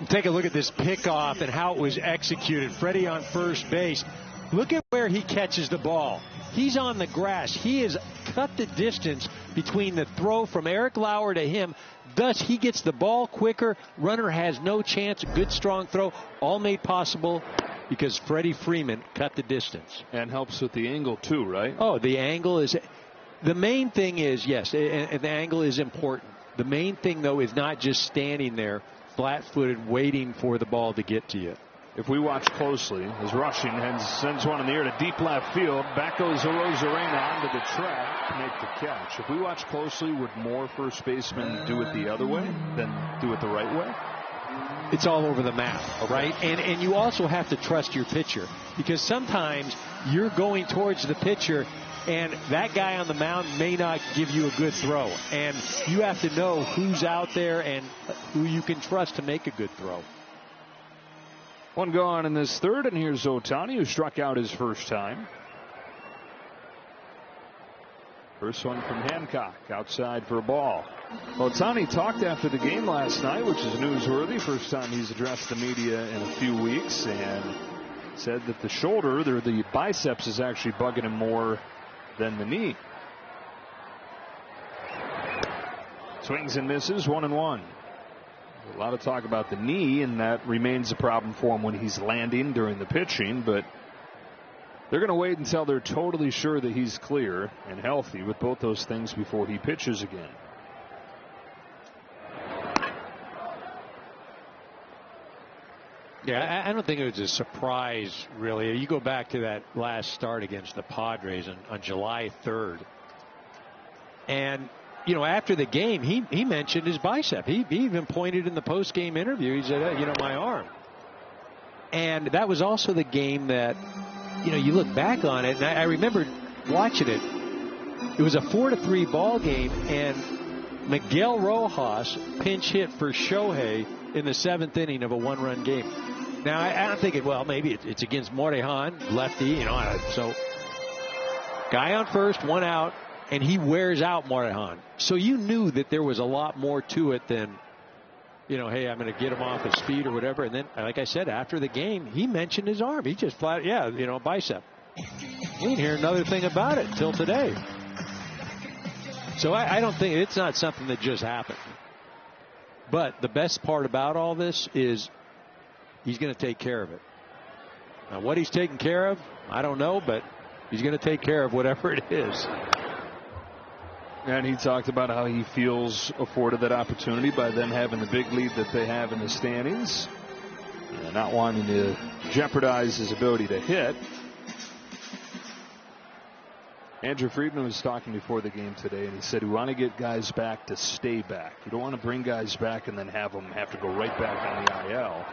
Take a look at this pickoff and how it was executed. Freddie on first base. Look at where he catches the ball. He's on the grass. He has cut the distance between the throw from Eric Lauer to him. Thus, he gets the ball quicker. Runner has no chance. A good, strong throw. All made possible because Freddie Freeman cut the distance. And helps with the angle, too, right? Oh, the angle is... The main thing is, yes, and the angle is important. The main thing, though, is not just standing there flat-footed waiting for the ball to get to you. If we watch closely, as rushing and sends one in the air to deep left field, back goes Arozarena onto the track to make the catch. If we watch closely, would more first basemen do it the other way than do it the right way? It's all over the map, right? And you also have to trust your pitcher because sometimes you're going towards the pitcher and that guy on the mound may not give you a good throw. And you have to know who's out there and who you can trust to make a good throw. One gone in this 3rd, and here's Ohtani, who struck out his first time. First one from Hancock, outside for a ball. Ohtani talked after the game last night, which is newsworthy. First time he's addressed the media in a few weeks, and said that the shoulder, the biceps, is actually bugging him more than the knee. Swings and misses, 1-1. A lot of talk about the knee, and that remains a problem for him when he's landing during the pitching, but they're going to wait until they're totally sure that he's clear and healthy with both those things before he pitches again. Yeah, I don't think it was a surprise, really. You go back to that last start against the Padres on July 3rd. And, you know, after the game, he mentioned his bicep. He even pointed in the post-game interview. He said, you know, my arm. And that was also the game that, you know, you look back on it, and I remember watching it. It was a 4-3 ball game, and Miguel Rojas pinch hit for Shohei in the 7th inning of a 1-run game. Now, I'm thinking, well, maybe it's against Morejon, lefty, you know, so guy on first, 1 out, and he wears out Morejon. So you knew that there was a lot more to it than, you know, hey, I'm going to get him off his feet or whatever. And then, like I said, after the game, he mentioned his arm. He just flat, yeah, you know, bicep. We didn't hear another thing about it till today. So I don't think it's not something that just happened. But the best part about all this is he's going to take care of it. Now, what he's taking care of, I don't know, but he's going to take care of whatever it is. And he talked about how he feels afforded that opportunity by them having the big lead that they have in the standings. And not wanting to jeopardize his ability to hit. Andrew Friedman was talking before the game today, and he said we want to get guys back to stay back. You don't want to bring guys back and then have them have to go right back on the IL.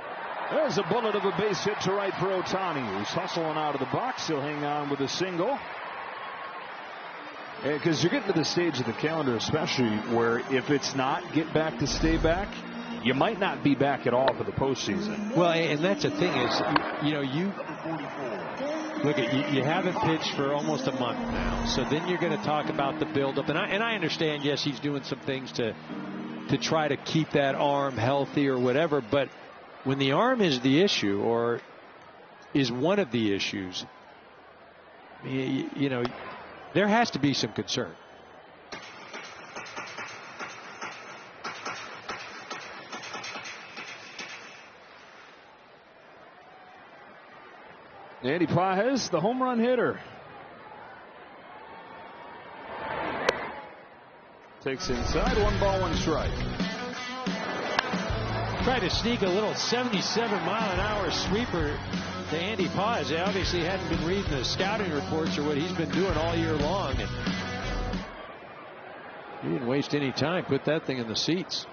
There's a bullet of a base hit to right for Ohtani, who's hustling out of the box. He'll hang on with a single. Because you're getting to the stage of the calendar, especially where if it's not get back to stay back, you might not be back at all for the postseason. Well, and that's the thing is, you know, you look at you haven't pitched for almost a month now, so then you're going to talk about the buildup, and I understand, yes, he's doing some things to try to keep that arm healthy or whatever, but when the arm is the issue or is one of the issues, you know, there has to be some concern. Andy Pages, the home run hitter. Takes inside, 1 ball, 1 strike. Tried to sneak a little 77-mile-an-hour sweeper to Andy Pages. They obviously hadn't been reading the scouting reports or what he's been doing all year long. And he didn't waste any time. Put that thing in the seats.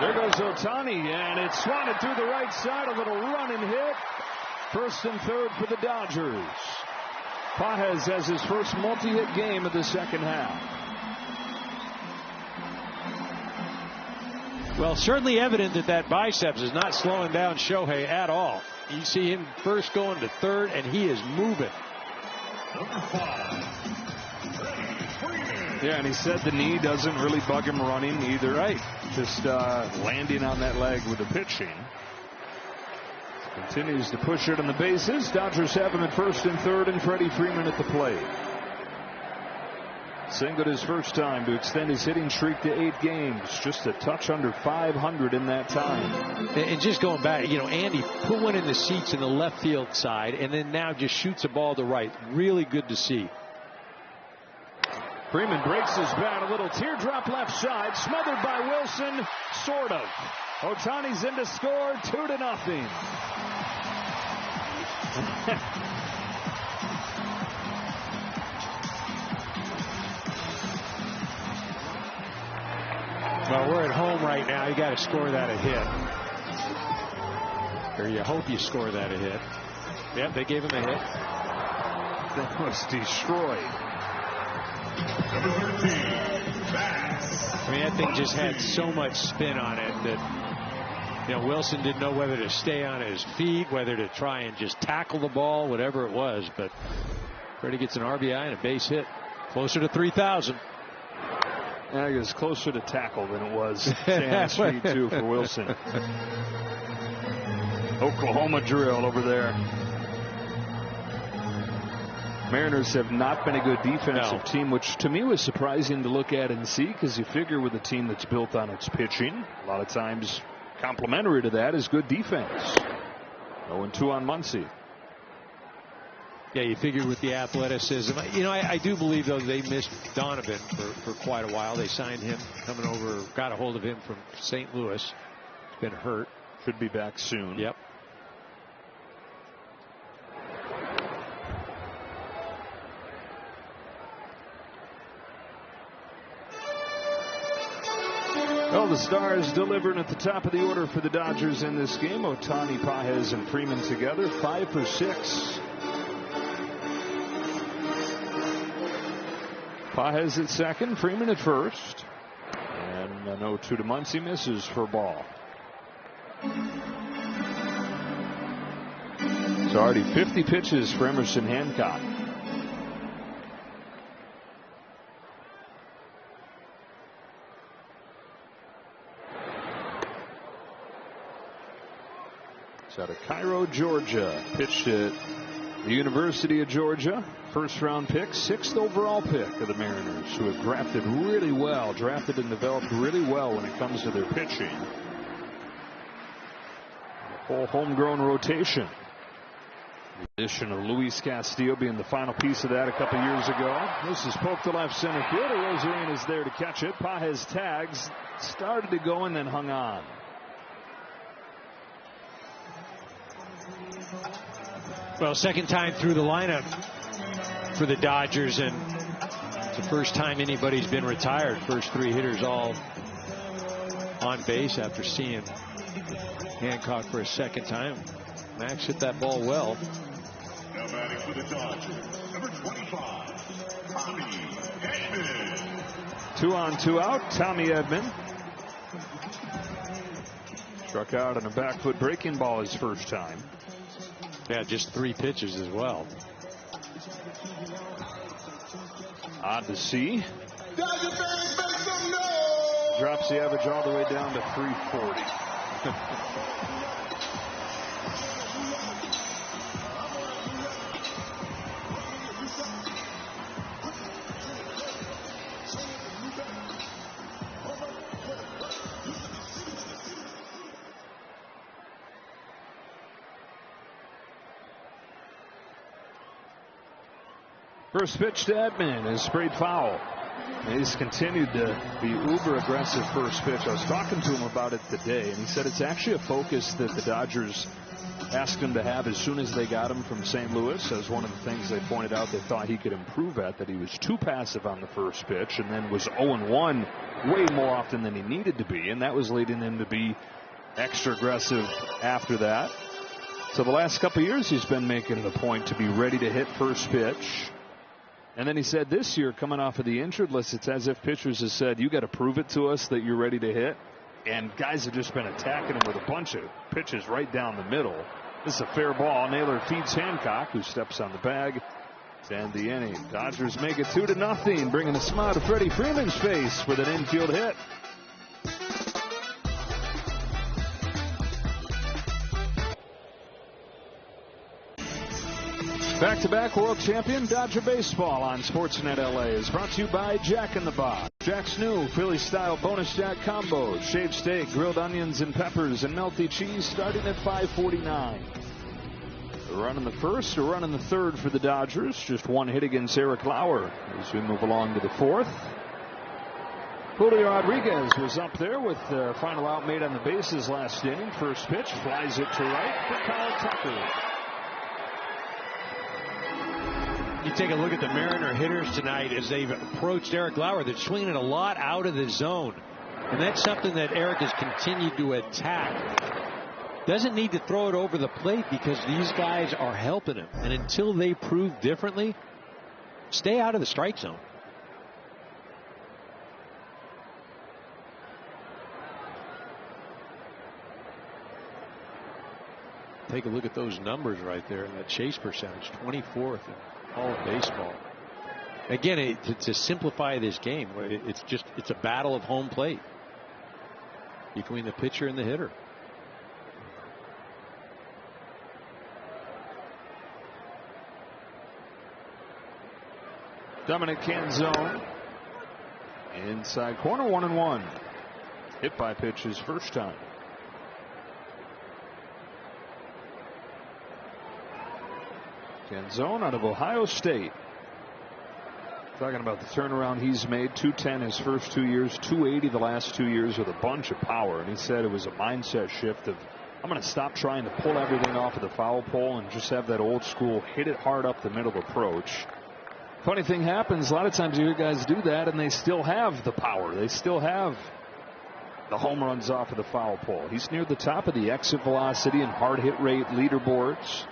There goes Ohtani, and it's swatted through the right side. A little run and hit. First and third for the Dodgers. Pages has his first multi-hit game of the second half. Well, certainly evident that biceps is not slowing down Shohei at all. You see him first going to third, and he is moving. Yeah, and he said the knee doesn't really bug him running either. Right. Just landing on that leg with the pitching. Continues to push it on the bases. Dodgers have him at first and third, and Freddie Freeman at the plate. Singled his first time to extend his hitting streak to 8 games. Just a touch under 500 in that time. And just going back, you know, Andy put one in the seats in the left field side, and then now just shoots a ball to right. Really good to see. Freeman breaks his bat, a little teardrop left side, smothered by Wilson, sort of. Ohtani's in to score, 2-0. Well, we're at home right now. You got to score that a hit. Or you hope you score that a hit. Yep, they gave him a hit. That was destroyed. I mean, that thing just had so much spin on it that, you know, Wilson didn't know whether to stay on his feet, whether to try and just tackle the ball, whatever it was. But Freddie gets an RBI and a base hit. Closer to 3,000. I think it's closer to tackle than it was to speed too for Wilson. Oklahoma drill over there. Mariners have not been a good defensive team, which to me was surprising to look at and see, because you figure with a team that's built on its pitching, a lot of times complementary to that is good defense. 0-2 on Muncy. Yeah, you figure with the athleticism. You know, I do believe, though, they missed Donovan for quite a while. They signed him, coming over, got a hold of him from St. Louis. He's been hurt. Should be back soon. Yep. the stars delivering at the top of the order for the Dodgers in this game. Ohtani, Pages, and Freeman together, 5 for 6. Pages at second, Freeman at first. And an 0-2 to Muncy, misses for ball. It's already 50 pitches for Emerson Hancock. It's out of Cairo, Georgia. Pitched at the University of Georgia. First round pick, 6th overall pick of the Mariners, who have drafted really well, drafted and developed really well when it comes to their pitching. A full homegrown rotation. The addition of Luis Castillo being the final piece of that a couple years ago. This is poked to left center field. Rosarina is there to catch it. Pages tags, started to go and then hung on. Well, second time through the lineup for the Dodgers, and it's the first time anybody's been retired. First 3 hitters all on base after seeing Hancock for a second time. Max hit that ball well. Now batting for the Dodgers, number 25, Tommy Edman. 2 on, 2 out. Tommy Edman struck out on a back foot breaking ball his first time. Yeah, just 3 pitches as well. Odd to see. Drops the average all the way down to 340. First pitch to Edman is sprayed foul. And he's continued to be uber aggressive first pitch. I was talking to him about it today, and he said it's actually a focus that the Dodgers asked him to have as soon as they got him from St. Louis. As one of the things they pointed out they thought he could improve at, that he was too passive on the first pitch and then was 0-1 way more often than he needed to be, and that was leading him to be extra aggressive after that. So the last couple of years he's been making it a point to be ready to hit first pitch. And then he said this year, coming off of the injured list, it's as if pitchers have said, you got to prove it to us that you're ready to hit. And guys have just been attacking him with a bunch of pitches right down the middle. This is a fair ball. Naylor feeds Hancock, who steps on the bag to end the inning. Dodgers make it 2-0, bringing a smile to Freddie Freeman's face with an infield hit. Back-to-back world champion Dodger baseball on Sportsnet LA is brought to you by Jack in the Box. Jack's new Philly-style bonus Jack combos, shaved steak, grilled onions and peppers, and melty cheese starting at $5.49. A run in the first, a run in the third for the Dodgers. Just 1 hit against Eric Lauer as we move along to the 4th. Julio Rodriguez was up there with the final out made on the bases last inning. First pitch, flies it to right for Kyle Tucker. You take a look at the Mariner hitters tonight as they've approached Eric Lauer. They're swinging it a lot out of the zone. And that's something that Eric has continued to attack. Doesn't need to throw it over the plate because these guys are helping him. And until they prove differently, stay out of the strike zone. Take a look at those numbers right there. That chase percentage, 24th in all of baseball. Again, to simplify this game, it's a battle of home plate between the pitcher and the hitter. Dominic Canzone inside corner, 1-1. Hit by pitch his first time. Canzone out of Ohio State. Talking about the turnaround he's made. 210 his first 2 years, 280 the last 2 years with a bunch of power. And he said it was a mindset shift of, I'm going to stop trying to pull everything off of the foul pole and just have that old school hit it hard up the middle approach. Funny thing happens, a lot of times you hear guys do that and they still have the power. They still have the home runs off of the foul pole. He's near the top of the exit velocity and hard hit rate leaderboards.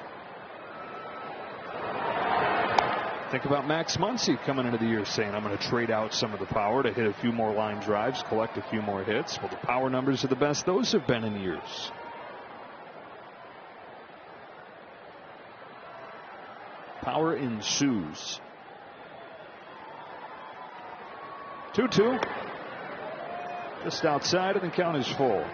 Think about Max Muncy coming into the year saying, I'm going to trade out some of the power to hit a few more line drives, collect a few more hits. Well, the power numbers are the best those have been in years. Power ensues. 2-2. Just outside, and the count is full.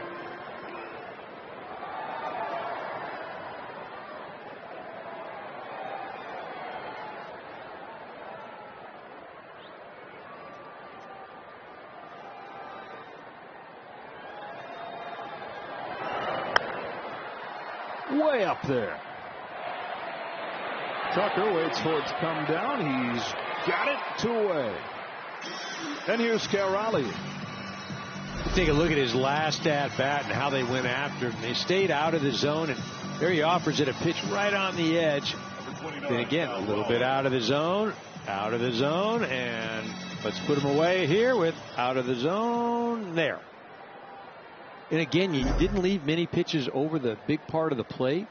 Way up there. Tucker waits for it to come down. He's got it 2 away. And here's Carrali. Take a look at his last at bat and how they went after him. They stayed out of the zone, and there he offers it a pitch right on the edge. And again, a little bit out of the zone, and let's put him away here with out of the zone there. And again, you didn't leave many pitches over the big part of the plate.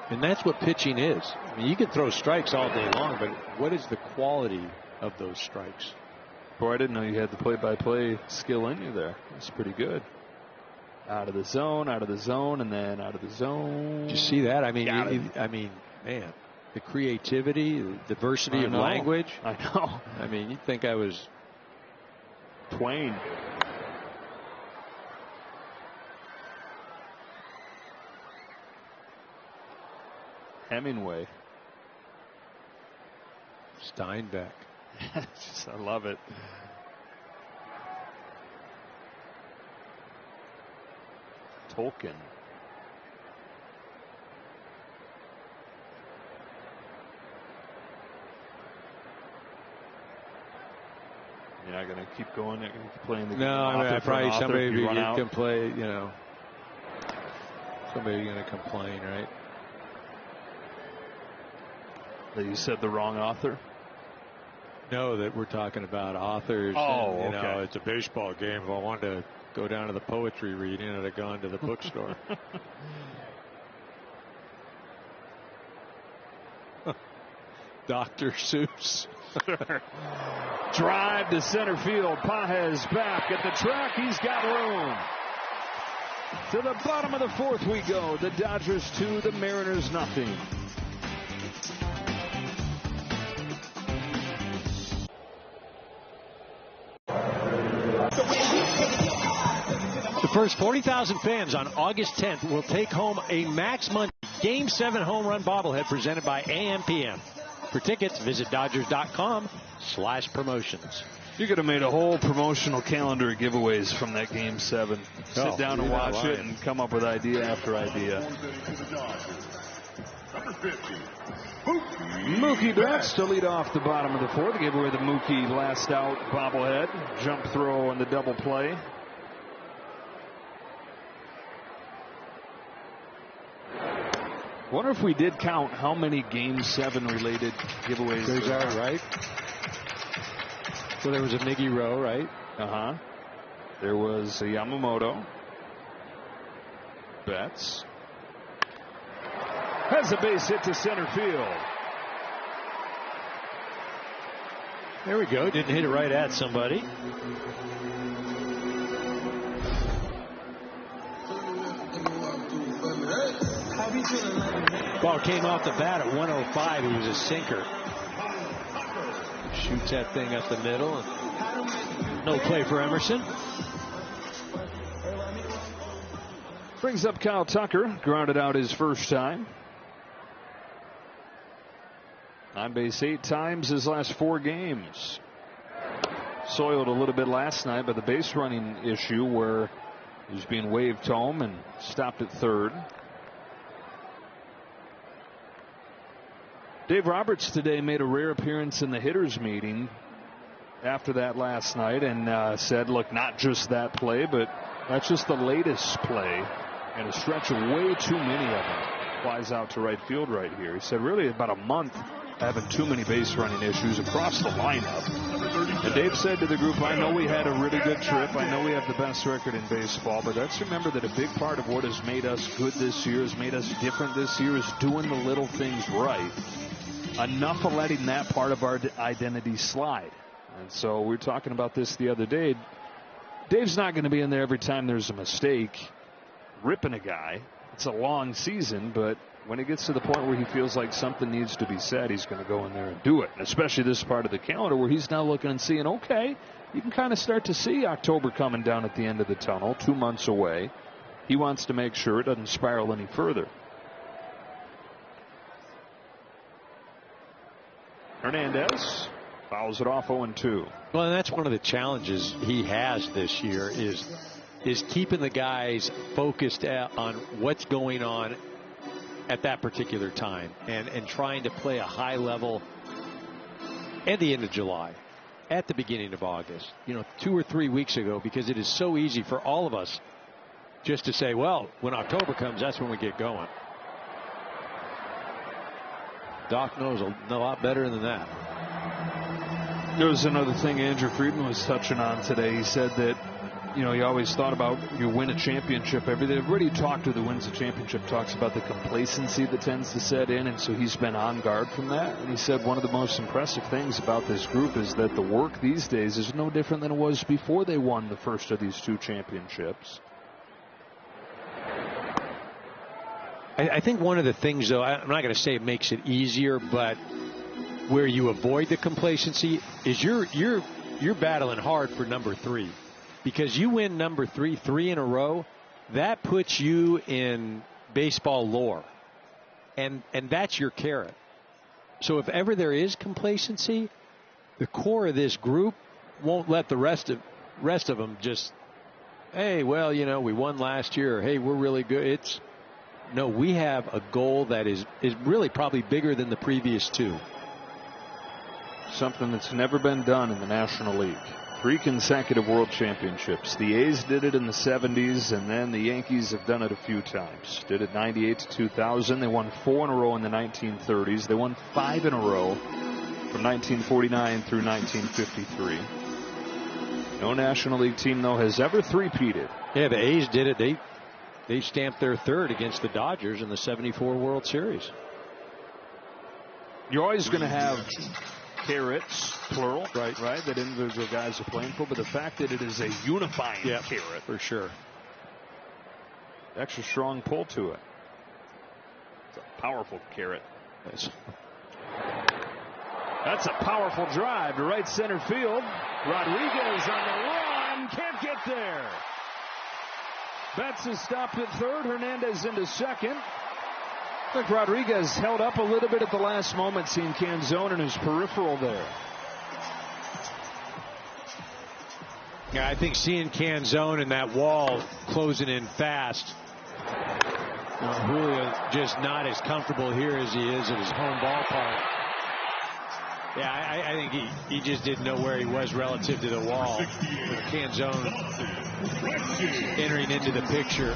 And that's what pitching is. I mean, you can throw strikes all day long, but what is the quality of those strikes? Boy, I didn't know you had the play-by-play skill in you there. That's pretty good. Out of the zone, and then out of the zone. Did you see that? I mean, man, the creativity, the diversity of language. I know. I mean, you'd think I was Twain. Hemingway. Steinbeck. I love it. Tolkien. You're not going to keep going. You're going to keep playing the game. No, I mean, probably somebody can play. You know, somebody's going to complain, right? That you said the wrong author? No, that we're talking about authors. Oh, and, you okay. know, it's a baseball game. If I wanted to go down to the poetry reading, I'd have gone to the bookstore. Dr. Seuss. Drive to center field. Pages back at the track. He's got room. To the bottom of the 4th we go. The Dodgers 2, the Mariners nothing. The first 40,000 fans on August 10th will take home a Max Muncy Game 7 home run bobblehead presented by AM/PM. For tickets, visit Dodgers.com/promotions. You could have made a whole promotional calendar of giveaways from that Game 7. Sit down and watch it and come up with idea after idea. Mookie Betts to lead off the bottom of the 4th. Gave away the Mookie last out bobblehead. Jump throw and the double play. Wonder if we did count how many Game 7 related giveaways there are, right? So there was a Miggy Rowe, right? There was a Yamamoto. Betts has a base hit to center field. There we go. Didn't hit it right at somebody. Ball came off the bat at 105. It was a sinker. Shoots that thing up the middle. And no play for Emerson. Brings up Kyle Tucker. Grounded out his first time. On base 8 times his last 4 games. Soiled a little bit last night by the base running issue where he was being waved home and stopped at 3rd. Dave Roberts today made a rare appearance in the hitters meeting after that last night and said, look, not just that play, but that's just the latest play and a stretch of way too many of them. Flies out to right field right here. He said really about a month having too many base running issues across the lineup. And Dave said to the group, I know we had a really good trip. I know we have the best record in baseball, but let's remember that a big part of what has made us good this year, has made us different this year, is doing the little things right. Enough of letting that part of our identity slide. And so we were talking about this the other day. Dave's not going to be in there every time there's a mistake, ripping a guy. It's a long season, but when it gets to the point where he feels like something needs to be said, he's going to go in there and do it. And especially this part of the calendar where he's now looking and seeing, okay, you can kind of start to see October coming down at the end of the tunnel, 2 months away. He wants to make sure it doesn't spiral any further. Hernandez fouls it off 0-2. Well, and that's one of the challenges he has this year is keeping the guys focused on what's going on at that particular time and trying to play a high level at the end of July, at the beginning of August, 2 or 3 weeks ago, because it is so easy for all of us just to say, well, when October comes, that's when we get going. Doc knows a lot better than that. There was another thing Andrew Friedman was touching on today. He said that, he always thought about you win a championship. Everybody you talk to that wins a championship talks about the complacency that tends to set in, and so he's been on guard from that. And he said one of the most impressive things about this group is that the work these days is no different than it was before they won the first of these 2 championships. I think one of the things, though, I'm not going to say it makes it easier, but where you avoid the complacency is you're battling hard for number 3, because you win number 3 in a row, that puts you in baseball lore, and that's your carrot. So if ever there is complacency, the core of this group won't let the rest of them just, hey, well, we won last year, or, hey, we're really good. No, we have a goal that is really probably bigger than the previous 2. Something that's never been done in the National League. 3 consecutive world championships. The A's did it in the 70s, and then the Yankees have done it a few times. Did it 98 to 2000. They won 4 in a row in the 1930s. They won 5 in a row from 1949 through 1953. No National League team, though, has ever three-peated. Yeah, the A's did it. They stamped their 3rd against the Dodgers in the 74 World Series. You're always going to have carrots, plural, right, that individual guys are playing for, but the fact that it is a unifying carrot, for sure. Extra strong pull to it. It's a powerful carrot. That's a powerful drive to right center field. Rodriguez on the run, can't get there. Betts is stopped at 3rd. Hernandez into 2nd. I think Rodriguez held up a little bit at the last moment, seeing Canzone in his peripheral there. Yeah, I think seeing Canzone and that wall closing in fast. Julio just not as comfortable here as he is at his home ballpark. Yeah, I think he just didn't know where he was relative to the wall. With Canzone entering into the picture.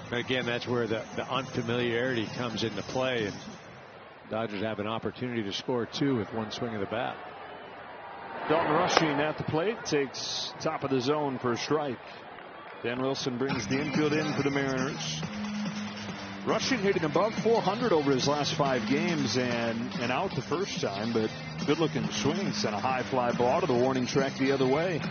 But again, that's where the unfamiliarity comes into play, and Dodgers have an opportunity to score 2 with 1 swing of the bat. Dalton Rushing at the plate, takes top of the zone for a strike. Dan Wilson brings the infield in for the Mariners. Rushing hitting above 400 over his last 5 games and out the first time, but good looking swings and a high fly ball to the warning track the other way.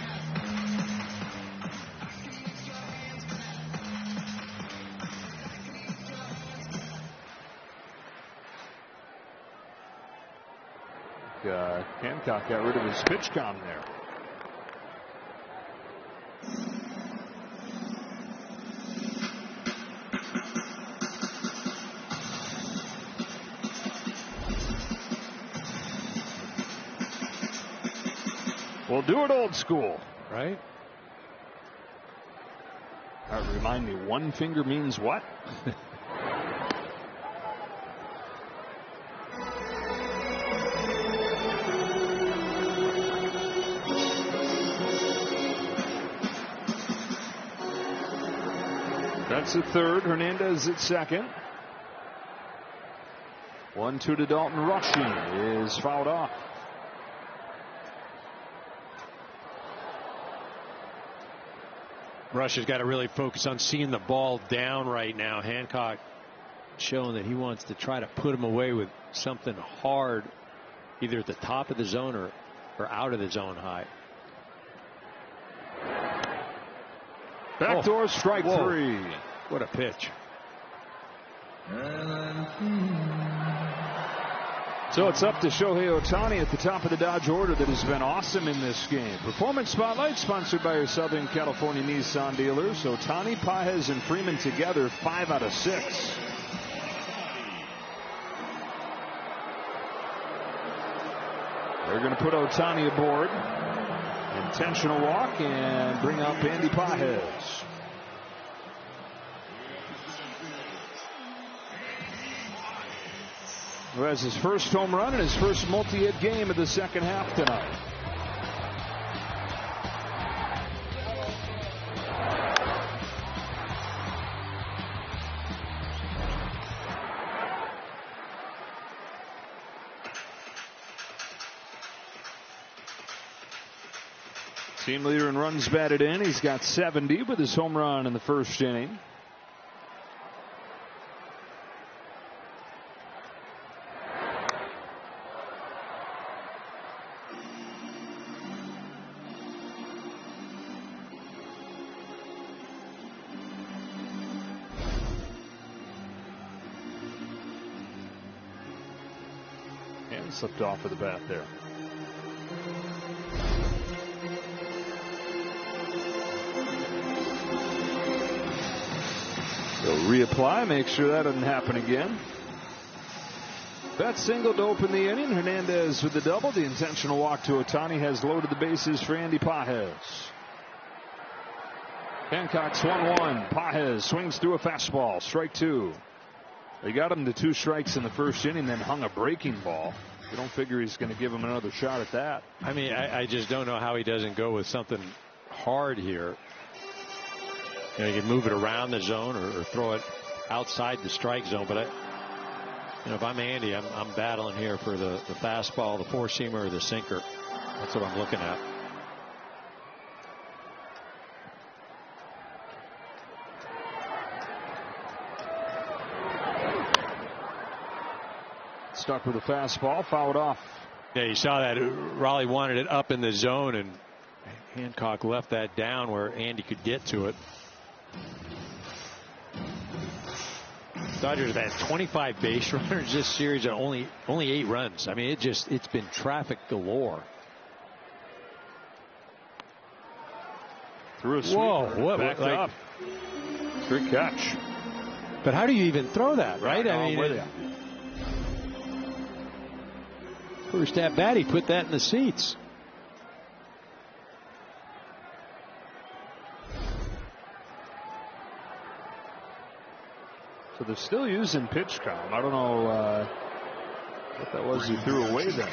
Hancock got rid of his pitch count there. We'll do it old school, right? Remind me, one finger means what? That's at 3rd. Hernandez at 2nd. 1-2 to Dalton. Rushing is fouled off. Russia's got to really focus on seeing the ball down right now. Hancock showing that he wants to try to put him away with something hard, either at the top of the zone or out of the zone high. Backdoor strike 3. What a pitch. So it's up to Shohei Ohtani at the top of the Dodge order that has been awesome in this game. Performance Spotlight sponsored by your Southern California Nissan dealers. Ohtani, Pages, and Freeman together 5 out of 6. They're going to put Ohtani aboard. Intentional walk and bring up Andy Pages. Who has his first home run and his first multi-hit game of the second half tonight. Team leader in runs batted in. He's got 70 with his home run in the first inning. And slipped off of the bat there. They'll reapply, make sure that doesn't happen again. That single to open the inning. Hernandez with the double. The intentional walk to Ohtani has loaded the bases for Andy Pages. Hancock's 1-1. Pages swings through a fastball. Strike 2. They got him to 2 strikes in the first inning, then hung a breaking ball. You don't figure he's going to give him another shot at that. I mean, I just don't know how he doesn't go with something hard here. You know, you can move it around the zone or throw it outside the strike zone. But if I'm Andy, I'm battling here for the fastball, the 4-seamer, or the sinker. That's what I'm looking at. Stuck with a fastball, fouled off. Yeah, you saw that. Raleigh wanted it up in the zone, and Hancock left that down where Andy could get to it. Dodgers have had 25 base runners this series and only 8 runs. I mean, it's been traffic galore. Threw a sweeper. Whoa, backed up. Good catch. But how do you even throw that, right? I mean, first at bat, he put that in the seats. So they're still using pitch count. I don't know what that was he threw away then.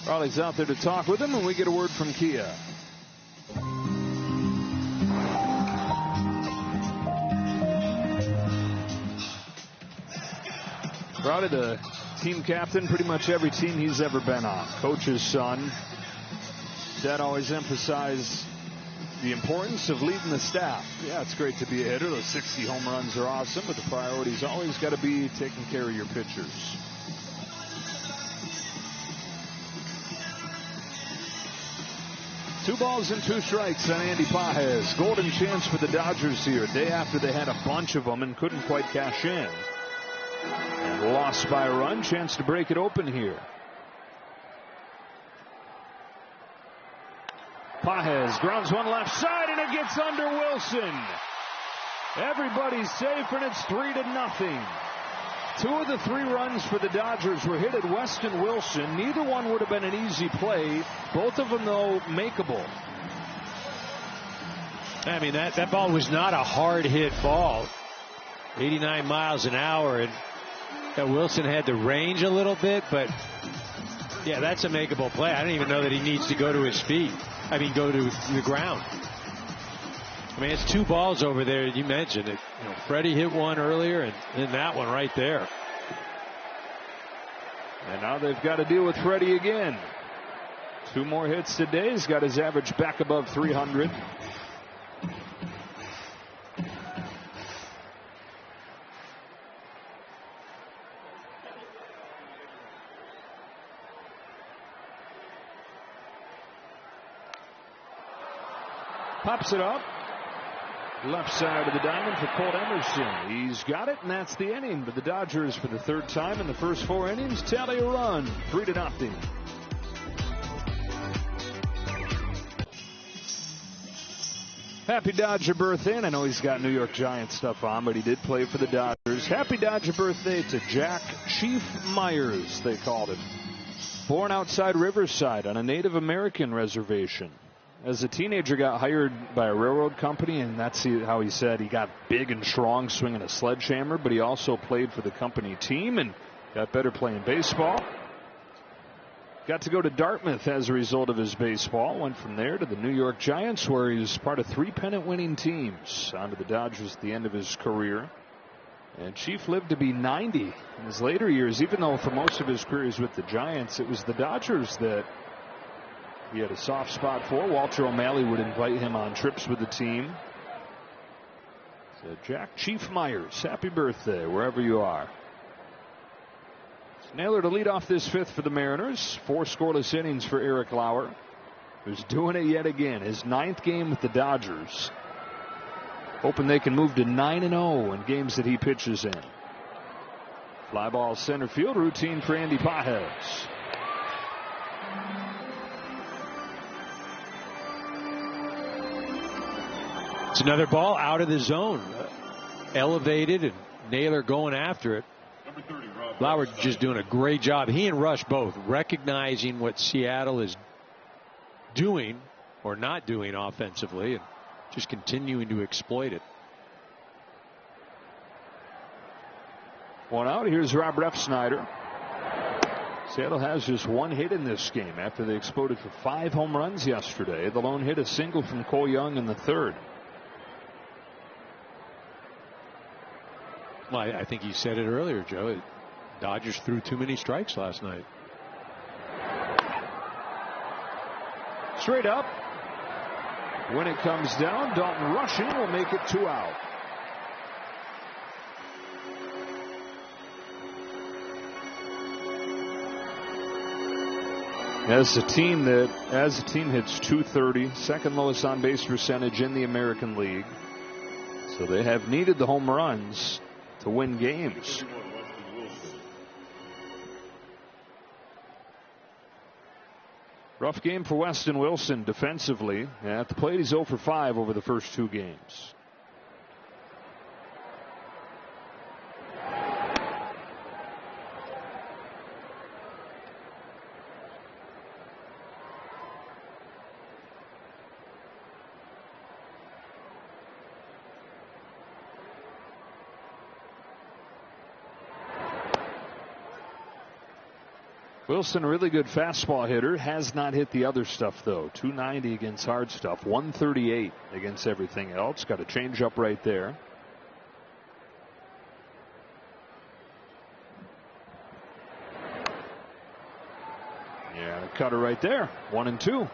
Raleigh's out there to talk with him, and we get a word from Kia. Raleigh, the team captain, pretty much every team he's ever been on. Coach's son. Dad always emphasized the importance of leading the staff. Yeah, it's great to be a hitter. Those 60 home runs are awesome, but the priority's always got to be taking care of your pitchers. Two balls and 2 strikes on Andy Pages. Golden chance for the Dodgers here. Day after they had a bunch of them and couldn't quite cash in. And lost by a run. Chance to break it open here. Pages grounds one left side, and it gets under Wilson. Everybody's safe, and it's 3-0. 2 of the 3 runs for the Dodgers were hit at Weston Wilson. Neither one would have been an easy play. Both of them, though, makeable. I mean, that ball was not a hard hit ball. 89 miles an hour, and Wilson had the range a little bit, but yeah, that's a makeable play. I don't even know that he needs to go to his feet. I mean, go to the ground. I mean, it's 2 balls over there. You mentioned it. You know, Freddie hit one earlier, and then that one right there. And now they've got to deal with Freddie again. 2 more hits today. He's got his average back above 300. Pops it up. Left side of the diamond for Colt Emerson. He's got it, and that's the inning. But the Dodgers, for the 3rd time in the first 4 innings, tally a run, 3-0. Happy Dodger birthday, and I know he's got New York Giants stuff on, but he did play for the Dodgers. Happy Dodger birthday to Jack Chief Myers, they called him. Born outside Riverside on a Native American reservation. As a teenager, got hired by a railroad company, and that's how he said he got big and strong swinging a sledgehammer, but he also played for the company team and got better playing baseball. Got to go to Dartmouth as a result of his baseball. Went from there to the New York Giants, where he was part of 3 pennant-winning teams. On to the Dodgers at the end of his career. And Chief lived to be 90 in his later years, even though for most of his career he was with the Giants. It was the Dodgers that he had a soft spot for. Walter O'Malley would invite him on trips with the team. So Jack Chief Myers, happy birthday wherever you are. Naylor to lead off this 5th for the Mariners. 4 scoreless innings for Eric Lauer, who's doing it yet again. His 9th game with the Dodgers. Hoping they can move to 9-0 in games that he pitches in. Fly ball center field, routine for Andy Pages. It's another ball out of the zone. Elevated, and Naylor going after it. Lauer just doing a great job. He and Rush both recognizing what Seattle is doing or not doing offensively and just continuing to exploit it. 1 out. Here's Rob Refsnyder. Seattle has just 1 hit in this game after they exploded for 5 home runs yesterday. The lone hit, a single from Cole Young in the 3rd. Well, I think you said it earlier, Joe. Dodgers threw too many strikes last night. Straight up. When it comes down, Dalton rushing will make it 2 out. As a team hits .230, 2nd lowest on base percentage in the American League. So they have needed the home runs to win games. Rough game for Weston Wilson defensively. At the plate, he's 0 for 5 over the first 2 games. Wilson, a really good fastball hitter, has not hit the other stuff though. 290 against hard stuff, 138 against everything else. Got a change up right there. Yeah, a cutter right there. 1-2.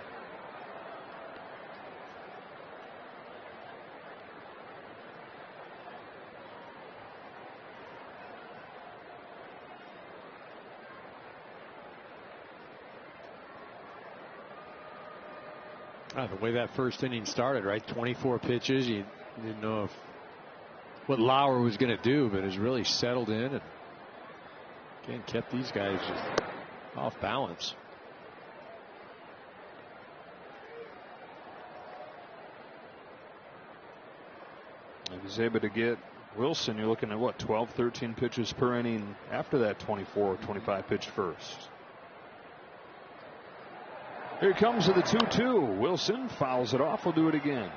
The way that first inning started, right? 24 pitches. You didn't know what Lauer was going to do, but has really settled in and again kept these guys just off balance. And he's able to get Wilson. You're looking at what, 12, 13 pitches per inning after that 24, 25 pitch first. Here comes to the 2-2. Wilson fouls it off. We'll do it again.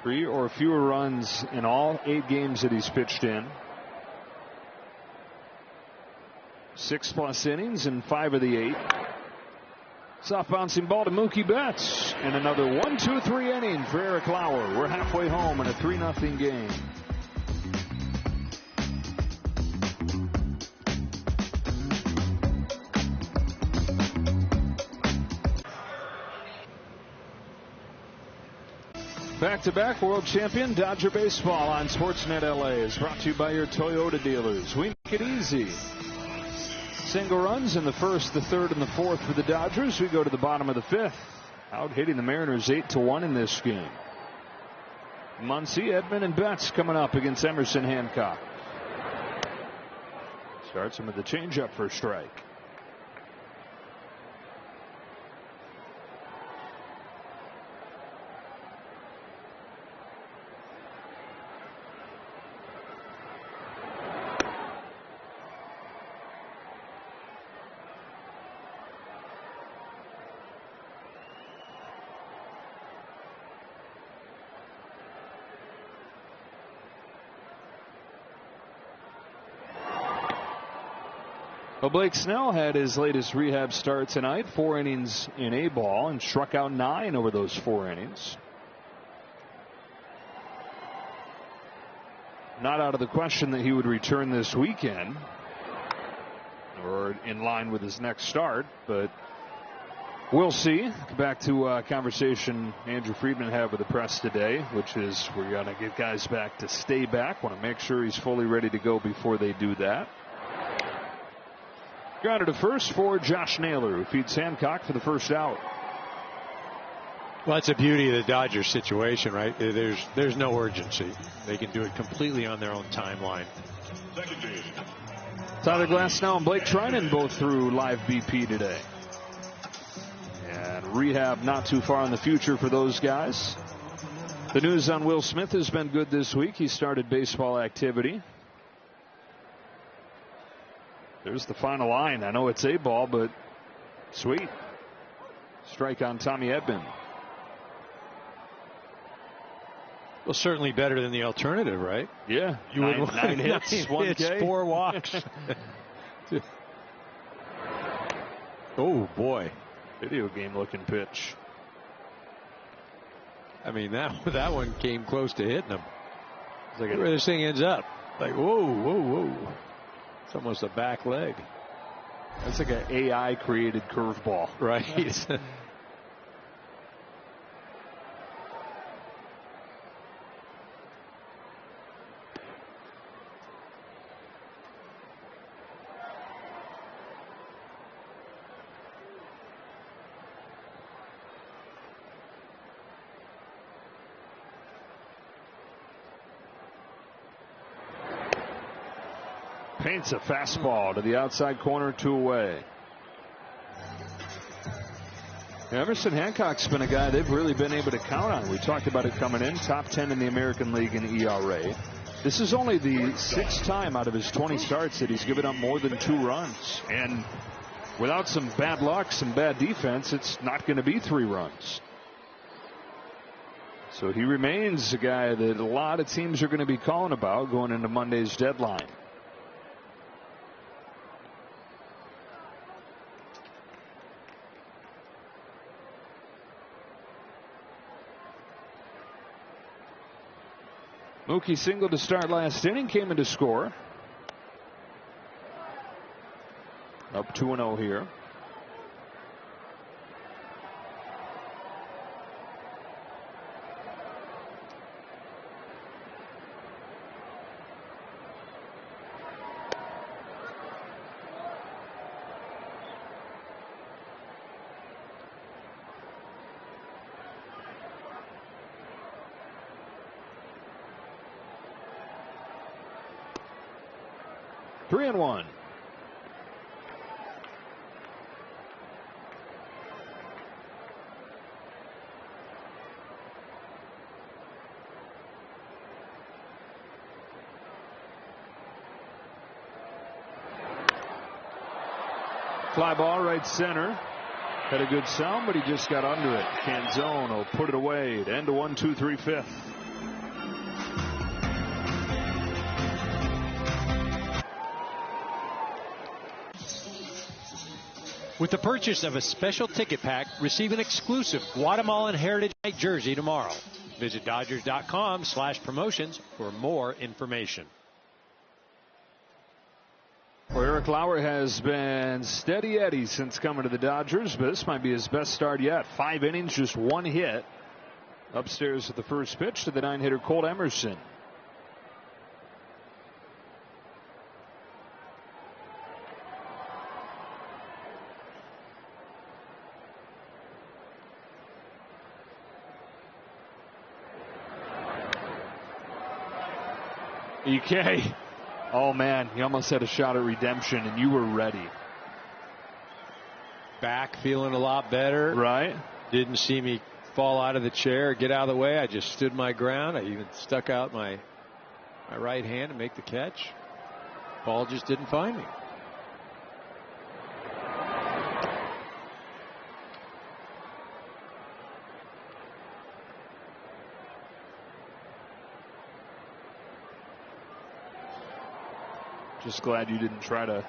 Three or fewer runs in all 8 games that he's pitched in. 6+ innings in 5 of the 8. Soft bouncing ball to Mookie Betts. And another 1-2-3 inning for Eric Lauer. We're halfway home in a 3-0 game. Back-to-back world champion Dodger baseball on Sportsnet LA is brought to you by your Toyota dealers. We make it easy. Single runs in the first, the third, and the fourth for the Dodgers. We go to the bottom of the 5th. Out hitting the Mariners 8-1 in this game. Muncy, Edman, and Betts coming up against Emerson Hancock. Starts him with the changeup for a strike. Well, Blake Snell had his latest rehab start tonight, 4 innings in A ball, and struck out 9 over those 4 innings. Not out of the question that he would return this weekend or in line with his next start, but we'll see. Back to a conversation Andrew Friedman had with the press today, which is we're going to get guys back to stay back. Want to make sure he's fully ready to go before they do that. Grounded to first for Josh Naylor, who feeds Hancock for the first out. Well, that's the beauty of the Dodgers situation, right? There's no urgency. They can do it completely on their own timeline. Tyler Glasnow and Blake Treinen both through live BP today. And rehab not too far in the future for those guys. The news on Will Smith has been good this week. He started baseball activity. There's the final line. I know it's A ball, but sweet. Strike on Tommy Edman. Well, certainly better than the alternative, right? Yeah. You would 9 hits, 1 K. 4 walks. Oh, boy. Video game looking pitch. I mean, that one came close to hitting him. It's like where this thing ends up. Like, whoa, whoa, whoa. It's almost a back leg. That's like an AI created curveball. Right. Paints a fastball to the outside corner, 2 away. Emerson Hancock's been a guy they've really been able to count on. We talked about it coming in, top 10 in the American League in ERA. This is only the 6th time out of his 20 starts that he's given up more than 2 runs. And without some bad luck, some bad defense, it's not going to be 3 runs. So he remains a guy that a lot of teams are going to be calling about going into Monday's deadline. Mookie singled to start last inning, came in to score. Up 2-0 here. Three and one. Fly ball right center. Had a good sound, but he just got under it. Canzone will put it away to end a 1-2-3 fifth. With the purchase of a special ticket pack, receive an exclusive Guatemalan Heritage Night jersey tomorrow. Visit Dodgers.com/promotions for more information. Well, Eric Lauer has been steady Eddie since coming to the Dodgers, but this might be his best start yet. 5 innings, just 1 hit. Upstairs at the first pitch to the 9-hitter Cole Emerson. EK. Oh, man, he almost had a shot at redemption, and you were ready. Back feeling a lot better. Right. Didn't see me fall out of the chair or get out of the way. I just stood my ground. I even stuck out my right hand to make the catch. Ball just didn't find me. Just glad you didn't try to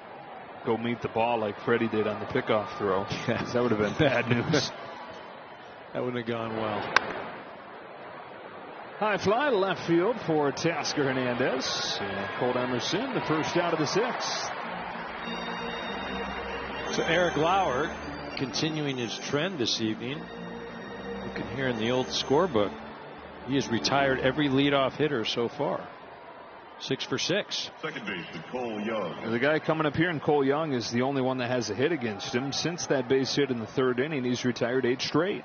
go meet the ball like Freddie did on the pickoff throw. That would have been bad news. That wouldn't have gone well. High fly to left field for Tasker Hernandez. And Cole Emerson, the first out of the 6th. So Eric Lauer continuing his trend this evening. You can hear in the old scorebook, he has retired every leadoff hitter so far. 6 for 6. Second baseman Cole Young. The guy coming up here, and Cole Young is the only one that has a hit against him. Since that base hit in the 3rd inning, he's retired 8 straight.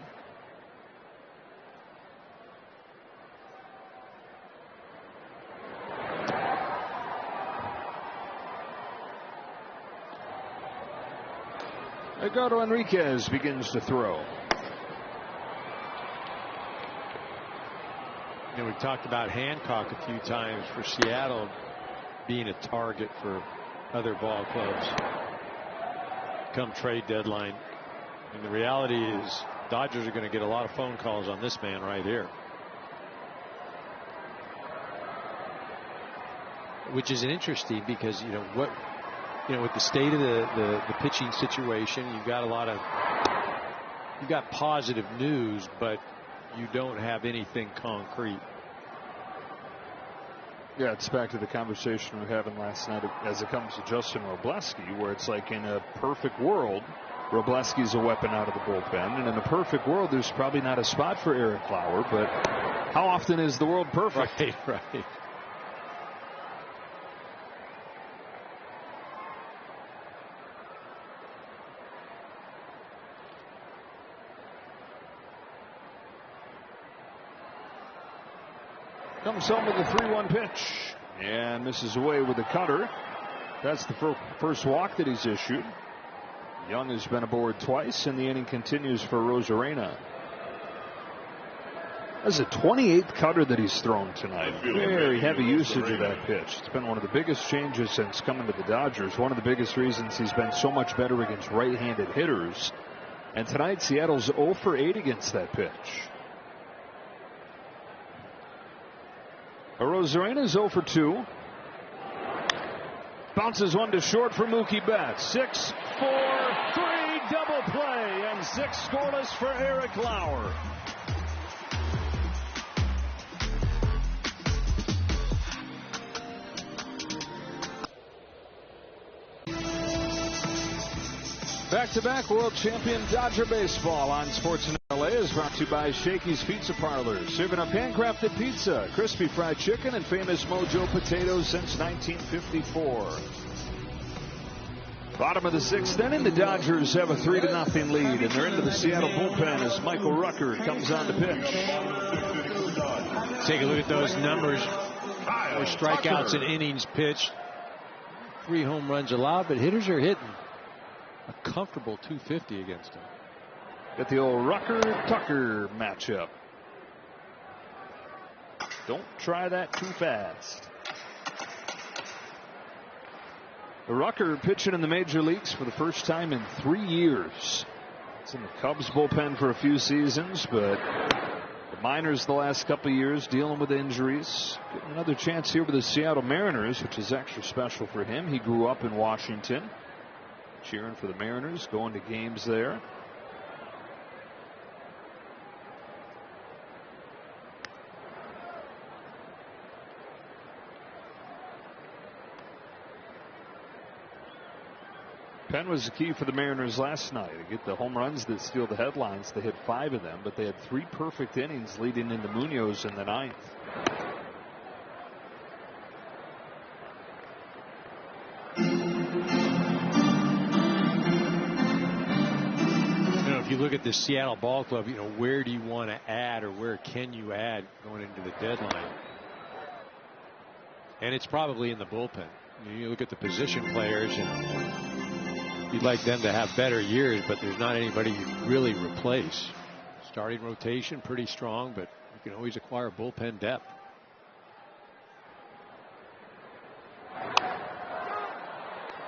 Edgardo Enriquez begins to throw. You know, we've talked about Hancock a few times for Seattle being a target for other ball clubs come trade deadline. And the reality is Dodgers are going to get a lot of phone calls on this man right here. Which is interesting because, you know, with the state of the pitching situation, you've got positive news, but you don't have anything concrete. Yeah, it's back to the conversation we were having last night as it comes to Justin Robleski, where it's like in a perfect world, Robleski's a weapon out of the bullpen, and in a perfect world, there's probably not a spot for Eric Lauer, but how often is the world perfect? Right. Comes home with a 3-1 pitch and misses away with a cutter. That's the first walk that he's issued. Young has been aboard twice, and the inning continues for Rosarena. That's a 28th cutter that he's thrown tonight. Very heavy usage of that pitch. It's been one of the biggest changes since coming to the Dodgers. One of the biggest reasons he's been so much better against right-handed hitters. And tonight, Seattle's 0 for 8 against that pitch. Rosarena's 0 for 2. Bounces one to short for Mookie Betts. 6, 4, 3, double play, and 6 scoreless for Eric Lauer. Back-to-back world champion Dodger baseball on Sportsnet LA is brought to you by Shakey's Pizza Parlor, serving up handcrafted pizza, crispy fried chicken, and famous Mojo potatoes since 1954. Bottom of the 6th inning, the Dodgers have a 3-0 lead, and they're into the Seattle bullpen as Michael Rucker comes on to pitch. Take a look at those numbers. 4 strikeouts in innings pitched, 3 home runs allowed, but hitters are hitting a comfortable 250 against him. Get the old Rucker-Tucker matchup. Don't try that too fast. Rucker pitching in the major leagues for the first time in 3 years. It's in the Cubs bullpen for a few seasons, but the minors the last couple of years dealing with injuries. Getting another chance here with the Seattle Mariners, which is extra special for him. He grew up in Washington. cheering for the Mariners, going to games there. Penn was the key for the Mariners last night to get the home runs that steal the headlines. They hit 5 of them, but they had 3 perfect innings leading into Munoz in the 9th. If you look at the Seattle Ball Club, where do you want to add, or where can you add going into the deadline? And it's probably in the bullpen. You look at the position players, and you'd like them to have better years, but there's not anybody you really replace. Starting rotation pretty strong, but you can always acquire bullpen depth.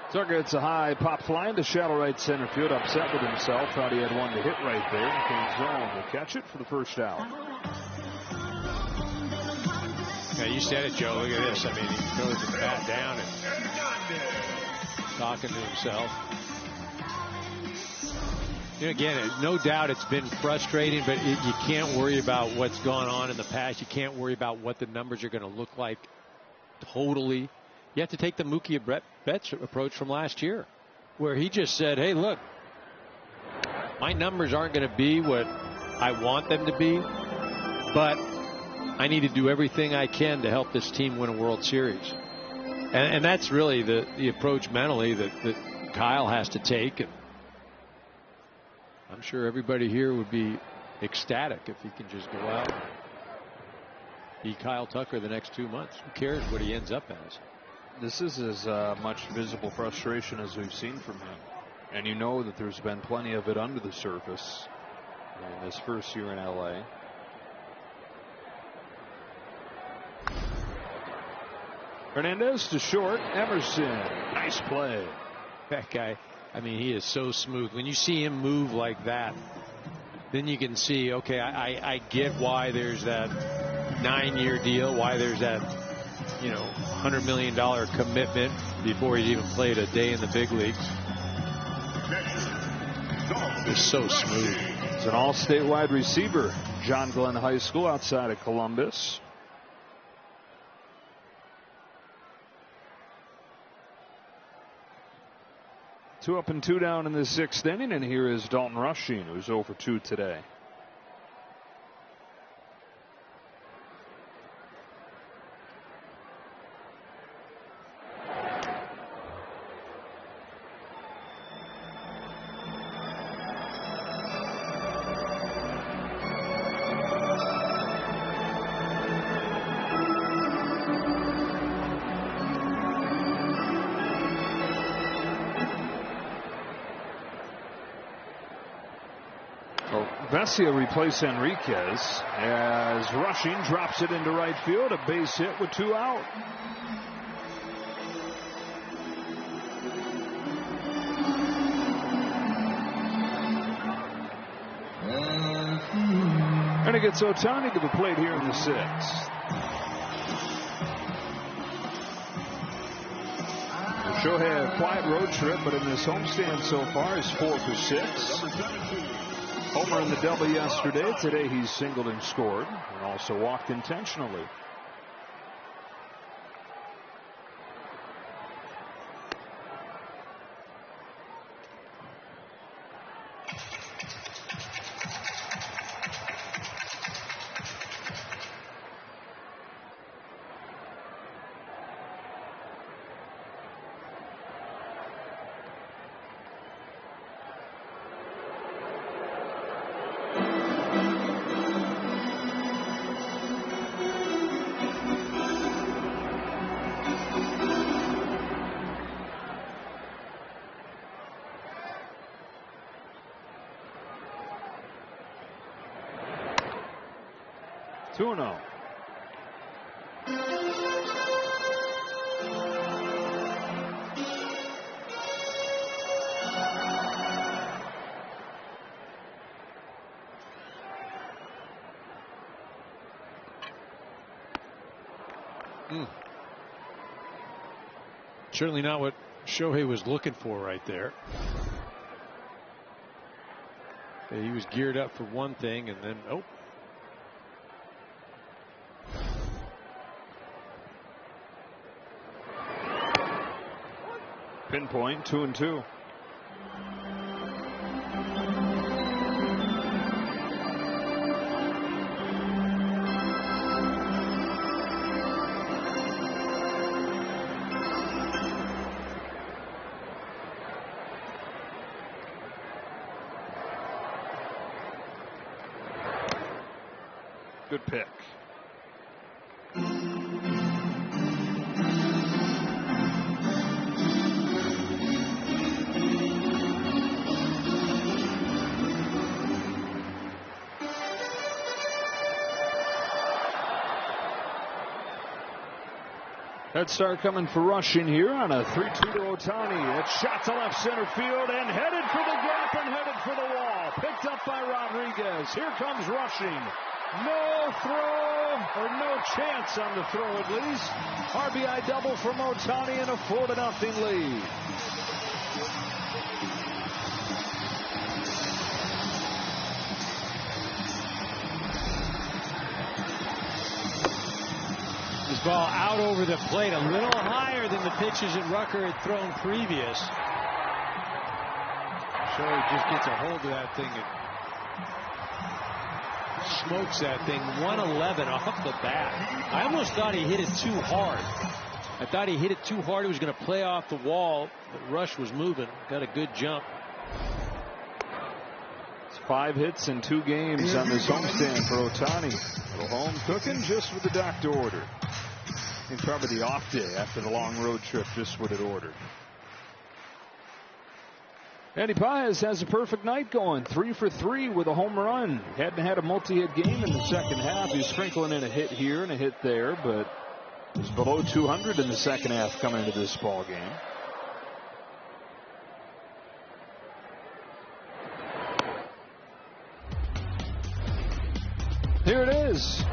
Tucker hits a high pop fly into shallow right center field. Upset with himself. Thought he had one to hit right there. Came zone to catch it for the first out. Yeah, you said it, Joe. Look at this. I mean, he throws the bat down and talking to himself. Again, no doubt it's been frustrating, but you can't worry about what's gone on in the past. You can't worry about what the numbers are going to look like totally. You have to take the Mookie Betts approach from last year, where he just said, hey, look, my numbers aren't going to be what I want them to be, but I need to do everything I can to help this team win a World Series. And that's really the approach mentally that Kyle has to take. And I'm sure everybody here would be ecstatic if he can just go out and be Kyle Tucker the next 2 months. Who cares what he ends up as? This is as much visible frustration as we've seen from him. And you know that there's been plenty of it under the surface in his first year in LA. Hernandez to short. Emerson. Nice play. That guy, I mean, he is so smooth. When you see him move like that, then you can see, okay, I get why there's that 9-year deal, why there's that, $100 million commitment before he's even played a day in the big leagues. He's so smooth. He's an all-state wide receiver. John Glenn High School outside of Columbus. Two up and two down in the 6th inning, and here is Dalton Rushing, who's 0 for 2 today. Vesia replace Enriquez as Rushing drops it into right field. A base hit with 2 out. And it gets Ohtani to the plate here in the 6th. Shohei, a quiet road trip, but in this homestand so far is 4 for 6. Homer in the double yesterday. Today he's singled and scored, and also walked intentionally. Certainly not what Shohei was looking for right there. He was geared up for one thing, and then Pinpoint 2-2. Good pick. Head start coming for Rushing here on a 3-2 to Ohtani. It's shot to left center field and headed for the gap and headed for the wall. Picked up by Rodriguez. Here comes Rushing. No throw, or no chance on the throw at least. RBI double from Ohtani and a 4-0 lead. This ball out over the plate, a little higher than the pitches that Rucker had thrown previous. Shohei just gets a hold of that thing and smokes that thing. 111 off the bat. I almost thought he hit it too hard. I thought he hit it too hard. He was going to play off the wall, but Rush was moving. Got a good jump. It's 5 hits in 2 games on this homestand for Ohtani. Little home cooking just with the doctor order. I think probably the off day after the long road trip, just what it ordered. Andy Paez has a perfect night going. 3 for 3 with a home run. Hadn't had a multi-hit game in the second half. He's sprinkling in a hit here and a hit there, but he's below 200 in the second half coming into this ball game. Here it is.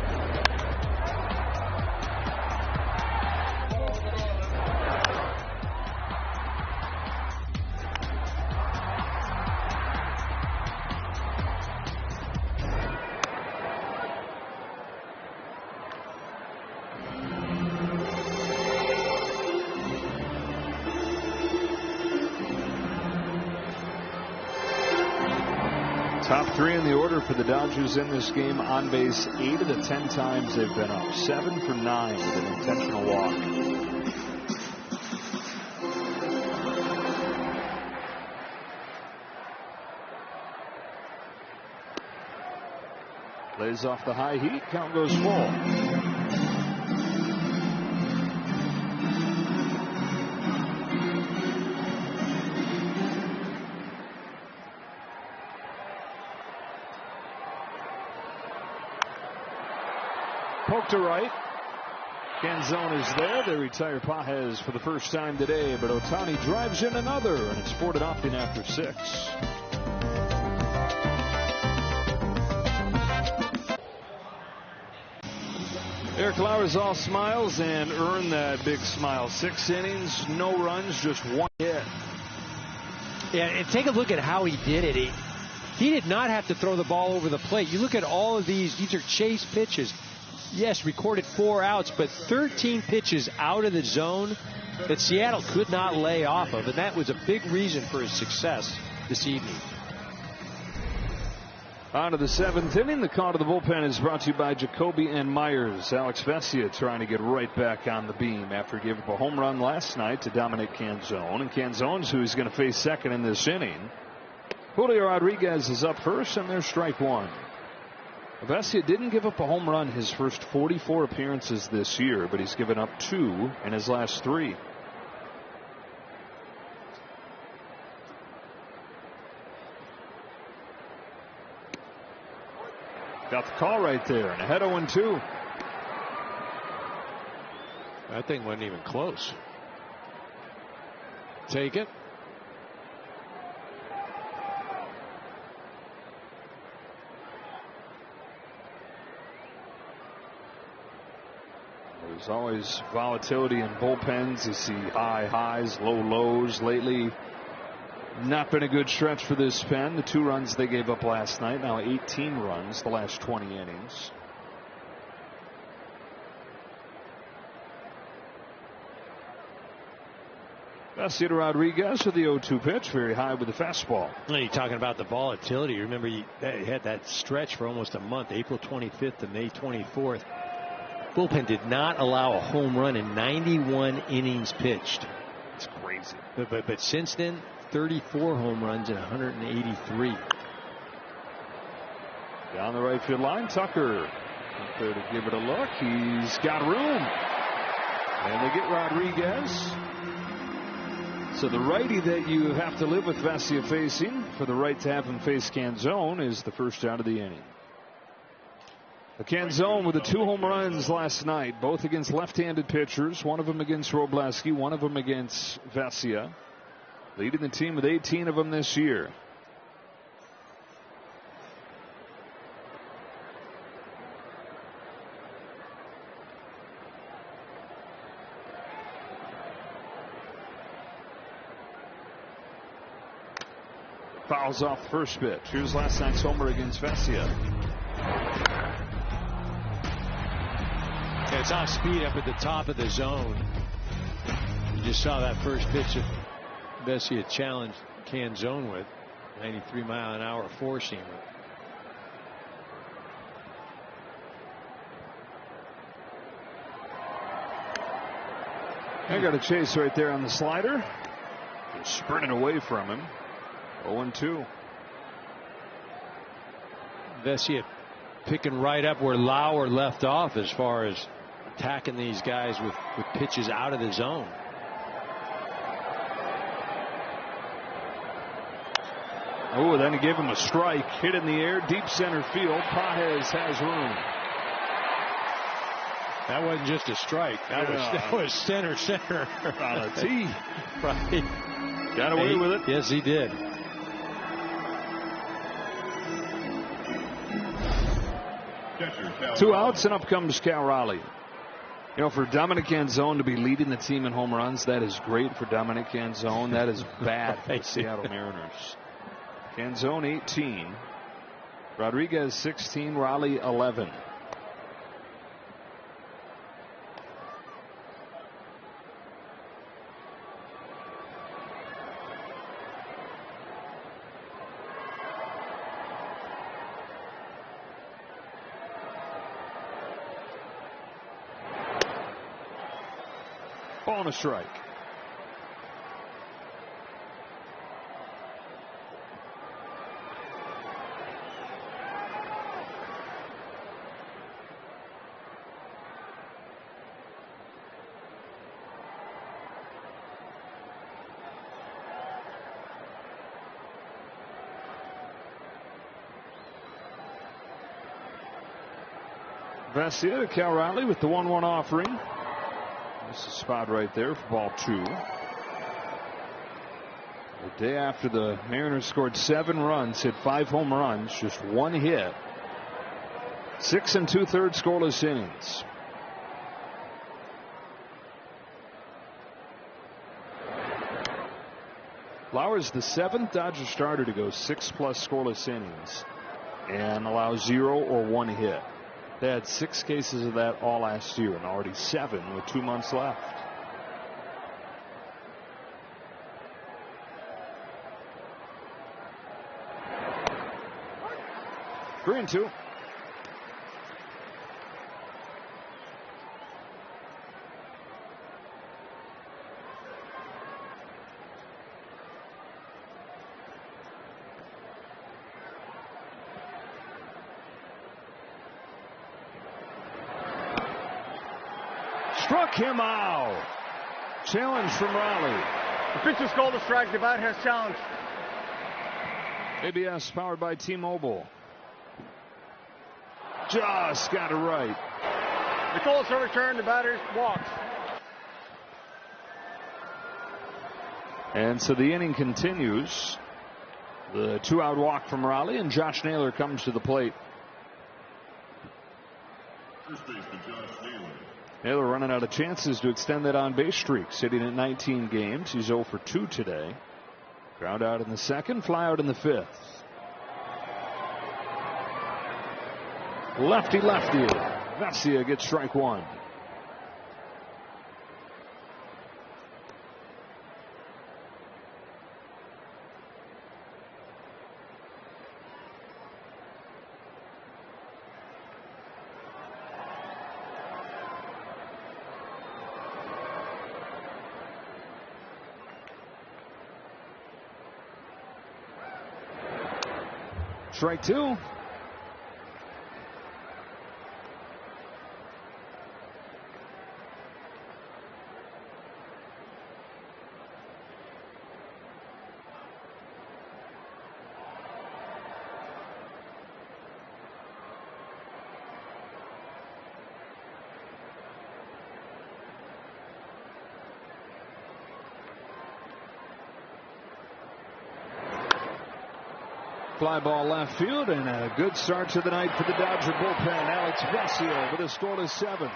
Top 3 in the order for the Dodgers in this game. On base 8 of the 10 times they've been up. 7 for 9 with an intentional walk. Lays off the high heat. Count goes full. Poke to right. Canzone is there. They retire Paez for the first time today, but Ohtani drives in another, and it's 4-0 after 6. Eric Lauer's all smiles and earned that big smile. 6 innings, no runs, just 1 hit. Yeah, and take a look at how he did it. He did not have to throw the ball over the plate. You look at all of these are chase pitches. Yes, recorded 4 outs, but 13 pitches out of the zone that Seattle could not lay off of, and that was a big reason for his success this evening. On to the 7th inning. The call to the bullpen is brought to you by Jacoby and Myers. Alex Vesia trying to get right back on the beam after giving up a home run last night to Dominic Canzone. And Canzone's who he's going to face second in this inning. Julio Rodriguez is up first, and there's strike 1. Vesia didn't give up a home run his first 44 appearances this year, but he's given up 2 in his last 3. Got the call right there, and ahead 0-2. That thing wasn't even close. Take it. There's always volatility in bullpens. You see high highs, low lows. Lately, not been a good stretch for this pen. The 2 runs they gave up last night, now 18 runs the last 20 innings. Vesia to Rodriguez with the 0-2 pitch, very high with the fastball. You're talking about the volatility. Remember, you had that stretch for almost a month, April 25th to May 24th. Bullpen did not allow a home run in 91 innings pitched. It's crazy. But since then, 34 home runs and 183. Down the right field line, Tucker up there to give it a look. He's got room. And they get Rodriguez. So the righty that you have to live with Vesia facing for the right to have him face Canzone is the first out of the inning. Canzone with the 2 home runs last night, both against left-handed pitchers, one of them against Robleski, one of them against Vesia. Leading the team with 18 of them this year. Fouls off the first pitch. Here's last night's homer against Vesia. It's off speed up at the top of the zone. You just saw that first pitch that Vesia challenged Canzone with. 93-mile-an-hour four-seamer. I got a chase right there on the slider. They're sprinting away from him. 0-2. Vesia picking right up where Lauer left off as far as attacking these guys with pitches out of the zone. Oh, then he gave him a strike. Hit in the air, deep center field. Pages has room. That wasn't just a strike. That was center. On a tee. Right. Got away with it. Yes, he did. Two outs, and up comes Cal Raleigh. You know, for Dominic Canzone to be leading the team in home runs, that is great for Dominic Canzone. That is bad for the Seattle Mariners. Canzone 18. Rodriguez 16. Raleigh 11. Ball and a strike. Vesia to Cal Raleigh with the 1-1 offering. This is a spot right there for ball 2. The day after the Mariners scored 7 runs, hit 5 home runs, just 1 hit. 6 2/3 scoreless innings. Lauer's the 7th Dodger starter to go 6+ scoreless innings and allow 0 or 1 hit. They had 6 cases of that all last year and already 7 with 2 months left. 3-2. Struck him out. Challenge from Raleigh. The pitch is called a strike. The bat has challenged. ABS powered by T-Mobile. Just got it right. The calls are returned. The batter walks. And so the inning continues. The 2-out walk from Raleigh, and Josh Naylor comes to the plate. First baseman Josh Naylor. Naylor running out of chances to extend that on-base streak, sitting at 19 games. He's 0 for 2 today. Ground out in the second, fly out in the fifth. Lefty. Vesia gets strike one. Strike two. Fly ball left field, and a good start to the night for the Dodger bullpen. Alex Vesia with a scoreless seventh.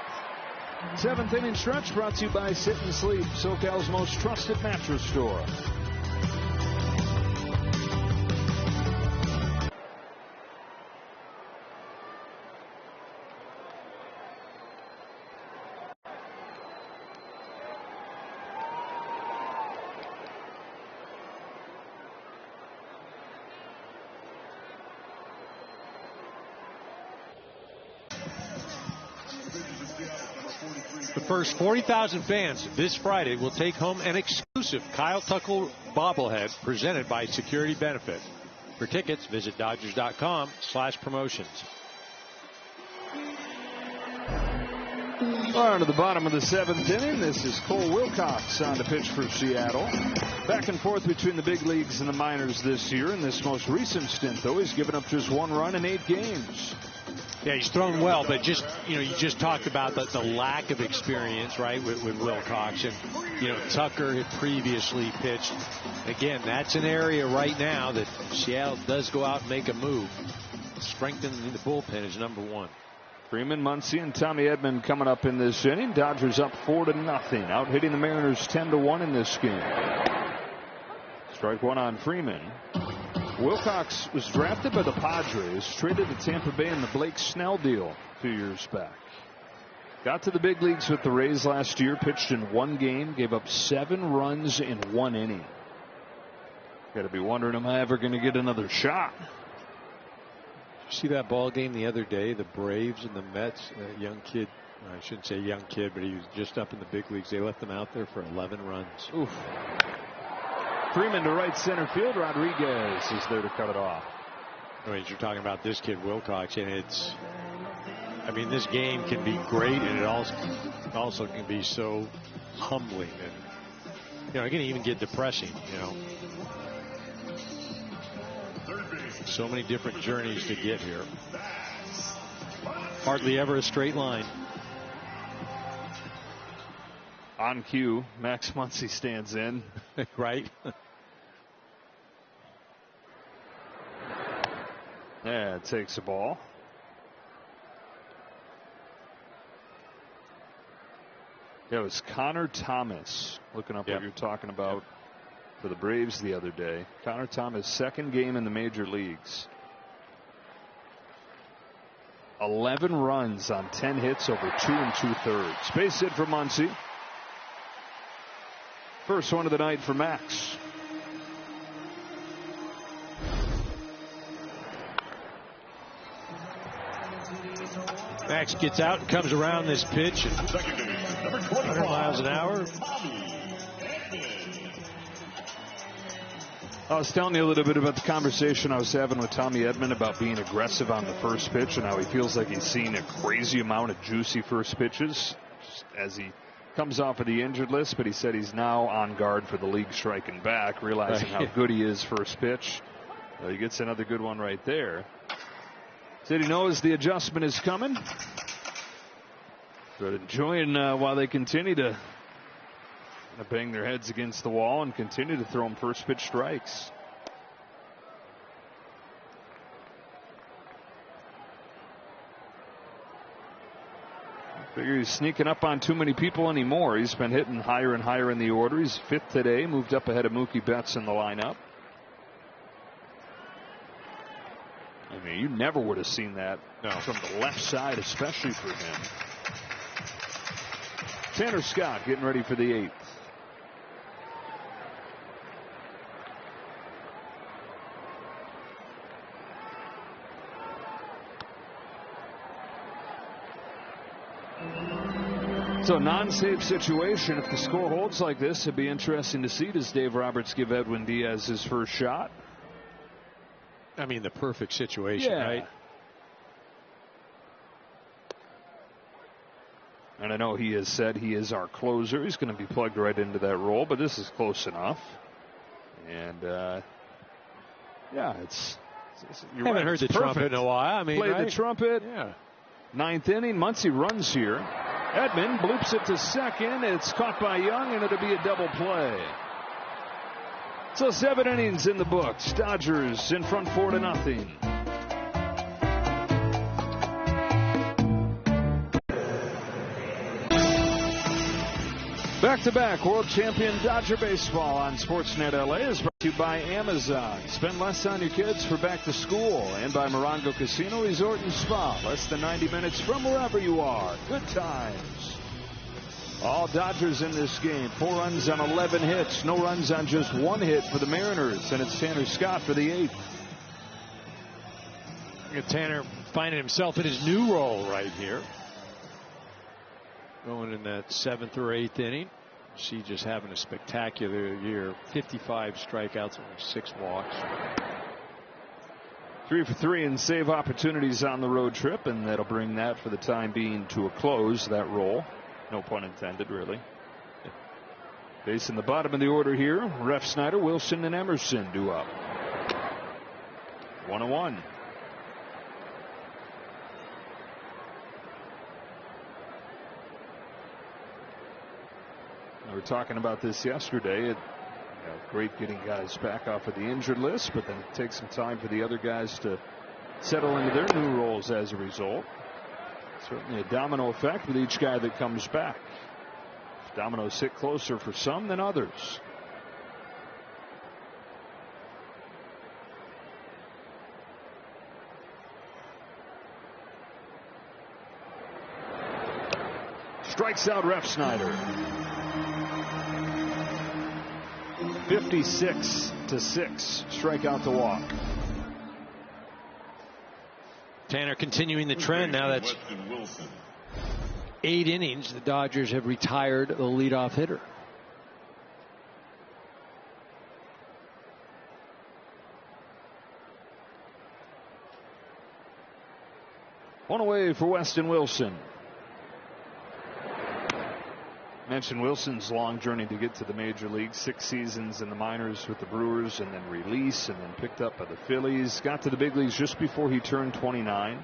Seventh inning stretch brought to you by Sit and Sleep, SoCal's most trusted mattress store. The first 40,000 fans this Friday will take home an exclusive Kyle Tucker bobblehead presented by Security Benefit. For tickets, visit Dodgers.com/promotions. On to the bottom of the seventh inning. This is Cole Wilcox on the pitch for Seattle. Back and forth between the big leagues and the minors this year. In this most recent stint, though, he's given up just 1 run in 8 games. Yeah, he's thrown well, but just, you just talked about the lack of experience, right, with Wilcox. And, Tucker had previously pitched. Again, that's an area right now that Seattle does go out and make a move. Strengthening the bullpen is number one. Freeman, Muncy, and Tommy Edman coming up in this inning. Dodgers up 4-0. Out hitting the Mariners 10-1 in this game. Strike one on Freeman. Wilcox was drafted by the Padres, traded to Tampa Bay in the Blake Snell deal 2 years back. Got to the big leagues with the Rays last year, pitched in 1 game, gave up 7 runs in 1 inning. Got to be wondering, am I ever going to get another shot? Did you see that ball game the other day, the Braves and the Mets? That young kid, I shouldn't say young kid, but he was just up in the big leagues. They left him out there for 11 runs. Oof. Freeman to right center field. Rodriguez is there to cut it off. You're talking about this kid Wilcox, and this game can be great, and it also can be so humbling, and it can even get depressing. So many different journeys to get here. Hardly ever a straight line. On cue, Max Muncy stands in. Right. Yeah, it takes the ball. Yeah, it was Connor Thomas, looking up what you're talking about for the Braves the other day. Connor Thomas, second game in the major leagues. 11 runs on 10 hits over 2 2/3. Base hit for Muncy. First one of the night for Max. Max gets out and comes around this pitch at 100 miles an hour. I was telling you a little bit about the conversation I was having with Tommy Edman about being aggressive on the first pitch and how he feels like he's seen a crazy amount of juicy first pitches as he comes off of the injured list, but he said he's now on guard for the league striking back, realizing how good he is first pitch. He gets another good one right there. Said he knows the adjustment is coming, but enjoying while they continue to bang their heads against the wall and continue to throw them first pitch strikes. Figure he's sneaking up on too many people anymore. He's been hitting higher and higher in the order. He's 5th today, moved up ahead of Mookie Betts in the lineup. I mean, you never would have seen that from the left side, especially for him. Tanner Scott getting ready for the 8th. So a non-save situation. If the score holds like this, it'd be interesting to see. Does Dave Roberts give Edwin Diaz his first shot? I mean, the perfect situation, right? And I know he has said he is our closer. He's going to be plugged right into that role, but this is close enough. And yeah, you haven't heard the trumpet in a while. I mean, play the trumpet. Yeah. 9th inning. Muncy runs here. Edman bloops it to second. It's caught by Young, and it'll be a double play. So 7 innings in the books. Dodgers in front 4-0. Back-to-back world champion Dodger baseball on Sportsnet LA is brought to you by Amazon. Spend less on your kids for back to school, and by Morongo Casino Resort and Spa. Less than 90 minutes from wherever you are. Good times. All Dodgers in this game. 4 runs on 11 hits. No runs on just 1 hit for the Mariners. And it's Tanner Scott for the 8th. Tanner finding himself in his new role right here. Going in that 7th or 8th inning. She just having a spectacular year. 55 strikeouts and 6 walks. 3 for 3 in save opportunities on the road trip, and that'll bring that for the time being to a close, that roll. No pun intended, really. Base in the bottom of the order here. Ref Snyder, Wilson, and Emerson due up. 1-1. We were talking about this yesterday. Great getting guys back off of the injured list, but then it takes some time for the other guys to settle into their new roles as a result. Certainly a domino effect with each guy that comes back. Dominoes hit closer for some than others. Strikes out Ref Snyder. 56-6. Strikeout to walk. Tanner continuing the trend now. That's 8 innings. The Dodgers have retired the leadoff hitter. One away for Weston Wilson. Mentioned Wilson's long journey to get to the major league. 6 seasons in the minors with the Brewers, and then release, and then picked up by the Phillies. Got to the big leagues just before he turned 29.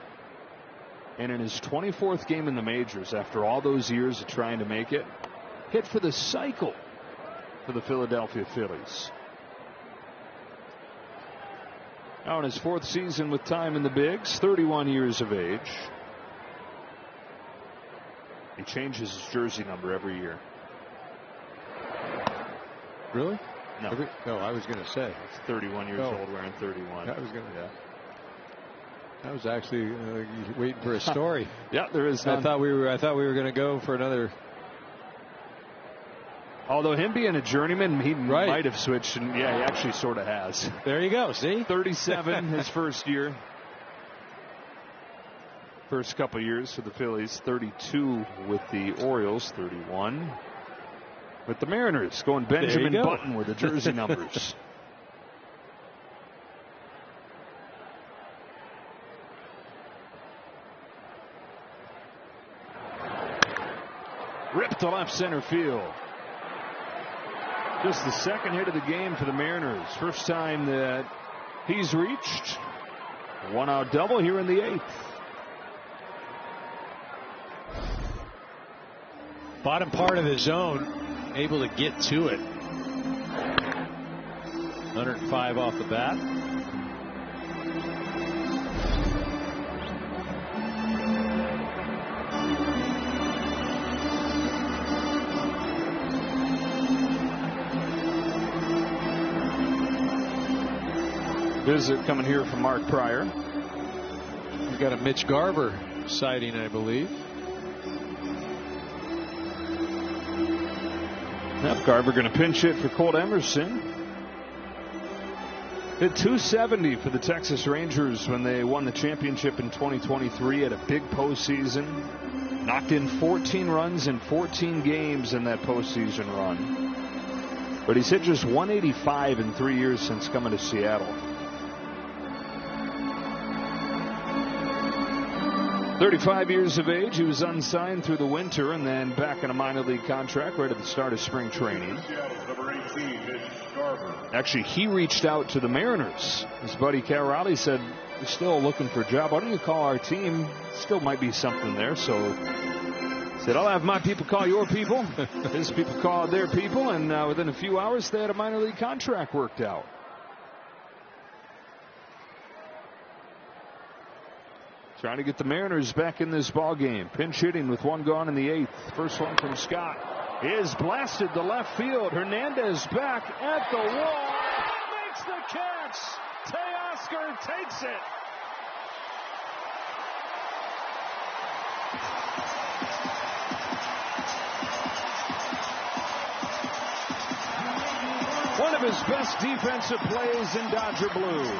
And in his 24th game in the majors, after all those years of trying to make it, hit for the cycle for the Philadelphia Phillies. Now in his 4th season with time in the bigs, 31 years of age. He changes his jersey number every year. Really? No. No, I was going to say. He's 31 years old wearing 31. I was going to. Yeah. I was actually waiting for a story. Yeah, there is none. I thought we were going to go for another. Although him being a journeyman, he might have switched, and yeah, he actually sort of has. There you go. See, 37 his first year. First couple years for the Phillies. 32 with the Orioles. 31 with the Mariners. Going Benjamin Button with the jersey numbers. Ripped to left center field. Just the 2nd hit of the game for the Mariners. First time that he's reached. 1-out double here in the 8th. Bottom part of the zone, able to get to it. 105 off the bat. Visit coming here from Mark Pryor. We've got a Mitch Garver sighting, I believe. Yep, Garver going to pinch hit for Colt Emerson. Hit 270 for the Texas Rangers when they won the championship in 2023 at a big postseason. Knocked in 14 runs in 14 games in that postseason run. But he's hit just 185 in 3 years since coming to Seattle. 35 years of age. He was unsigned through the winter and then back in a minor league contract right at the start of spring training. Actually, he reached out to the Mariners. His buddy Cal Raleigh said, "We're still looking for a job. Why don't you call our team? Still might be something there." So he said, "I'll have my people call your people." His people called their people, and within a few hours they had a minor league contract worked out. Trying to get the Mariners back in this ball game. Pinch hitting with one gone in the 8th. First one from Scott is blasted to left field. Hernandez back at the wall. Makes the catch. Teoscar takes it. One of his best defensive plays in Dodger blue.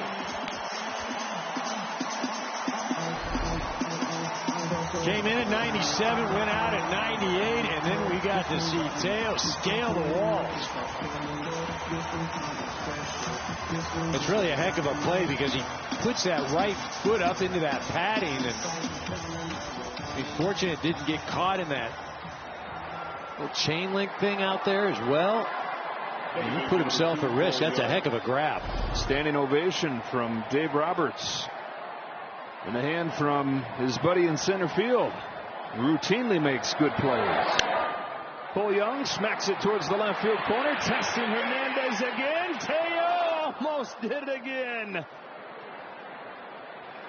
Came in at 97, went out at 98, and then we got to see Teo scale the walls. It's really a heck of a play because he puts that right foot up into that padding, and he's fortunate it didn't get caught in that little chain link thing out there as well. And he put himself at risk. That's a heck of a grab. Standing ovation from Dave Roberts. And a hand from his buddy in center field. Routinely makes good plays. Cole Young smacks it towards the left field corner. Testing Hernandez again. Teo almost did it again.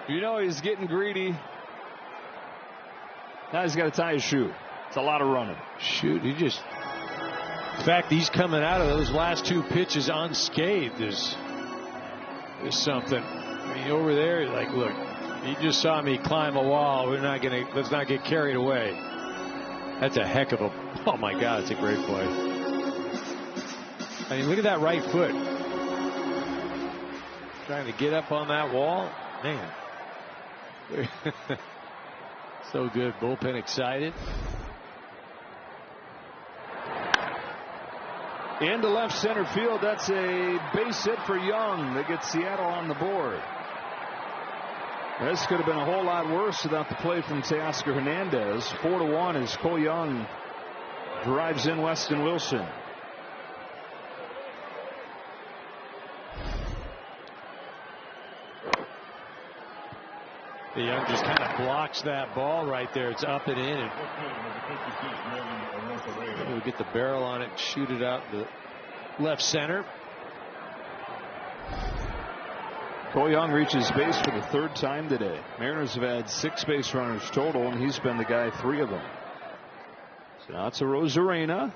You know he's getting greedy. Now he's got to tie his shoe. It's a lot of running. Shoot, he just... In fact, he's coming out of those last two pitches unscathed is something. I mean, over there, like, look. He just saw me climb a wall. Let's not get carried away. That's a heck of a, oh my God, it's a great play. I mean, look at that right foot. Trying to get up on that wall. Man. So good. Bullpen excited. Into left center field. That's a base hit for Young. That gets Seattle on the board. This could have been a whole lot worse without the play from Teoscar Hernandez. 4-1 as Cole Young drives in Weston Wilson. The Young just kind of blocks that ball right there. It's up and in. And we'll get the barrel on it and shoot it out to left center. Cole Young reaches base for the 3rd time today. Mariners have had 6 base runners total, and he's been the guy 3 of them. So now it's a Rosarena.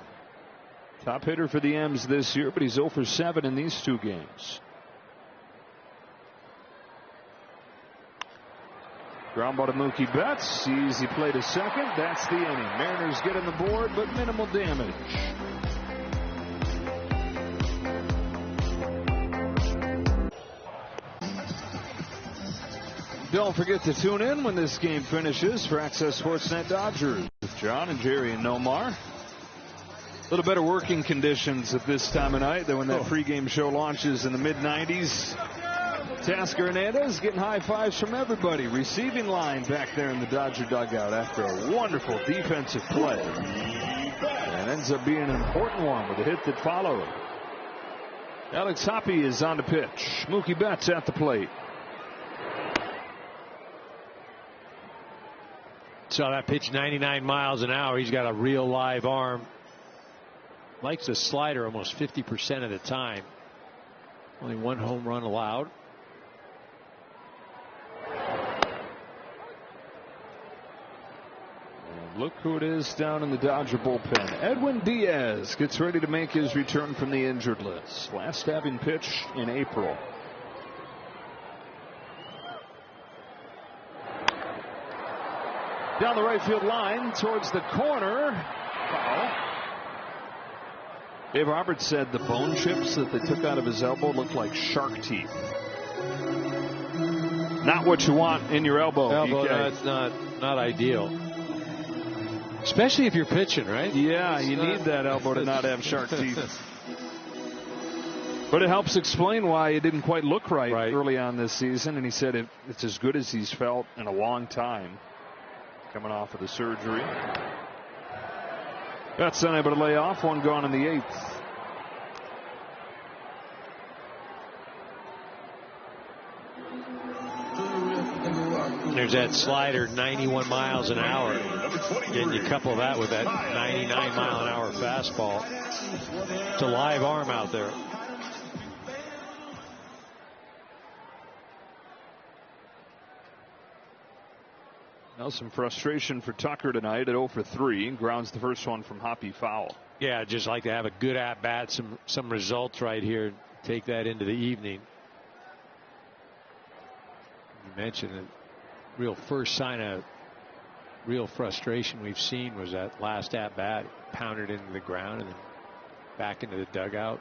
Top hitter for the M's this year, but he's 0 for 7 in these 2 games. Ground ball to Mookie Betts. Easy play to second. That's the inning. Mariners get on the board, but minimal damage. Don't forget to tune in when this game finishes for Access Sportsnet Dodgers with John and Jerry and Nomar. A little better working conditions at this time of night than when that pregame show launches in the mid-90s. Teoscar Hernandez getting high fives from everybody. Receiving line back there in the Dodger dugout after a wonderful defensive play. And ends up being an important one with a hit that followed. Alex Hoppe is on the pitch. Mookie Betts at the plate. Saw that pitch 99 miles an hour. He's got a real live arm. Likes the slider almost 50% of the time. Only 1 home run allowed. And look who it is down in the Dodger bullpen. Edwin Diaz gets ready to make his return from the injured list. Last having pitched in April. Down the right field line towards the corner. Foul. Dave Roberts said the bone chips that they took out of his elbow looked like shark teeth. Not what you want in your elbow. No, it's not ideal. Especially if you're pitching, right? Yeah, you need that elbow to not have shark teeth. But it helps explain why it didn't quite look right early on this season. And he said it's as good as he's felt in a long time coming off of the surgery. That's unable to lay off. One gone in the 8th. There's that slider, 91 miles an hour. And you couple that with that 99 mile an hour fastball. It's a live arm out there. Now some frustration for Tucker tonight at 0 for 3. Grounds the first one from Hoppy foul. Yeah, just like to have a good at bat, some results right here. Take that into the evening. You mentioned the real first sign of real frustration we've seen was that last at bat, pounded into the ground and then back into the dugout.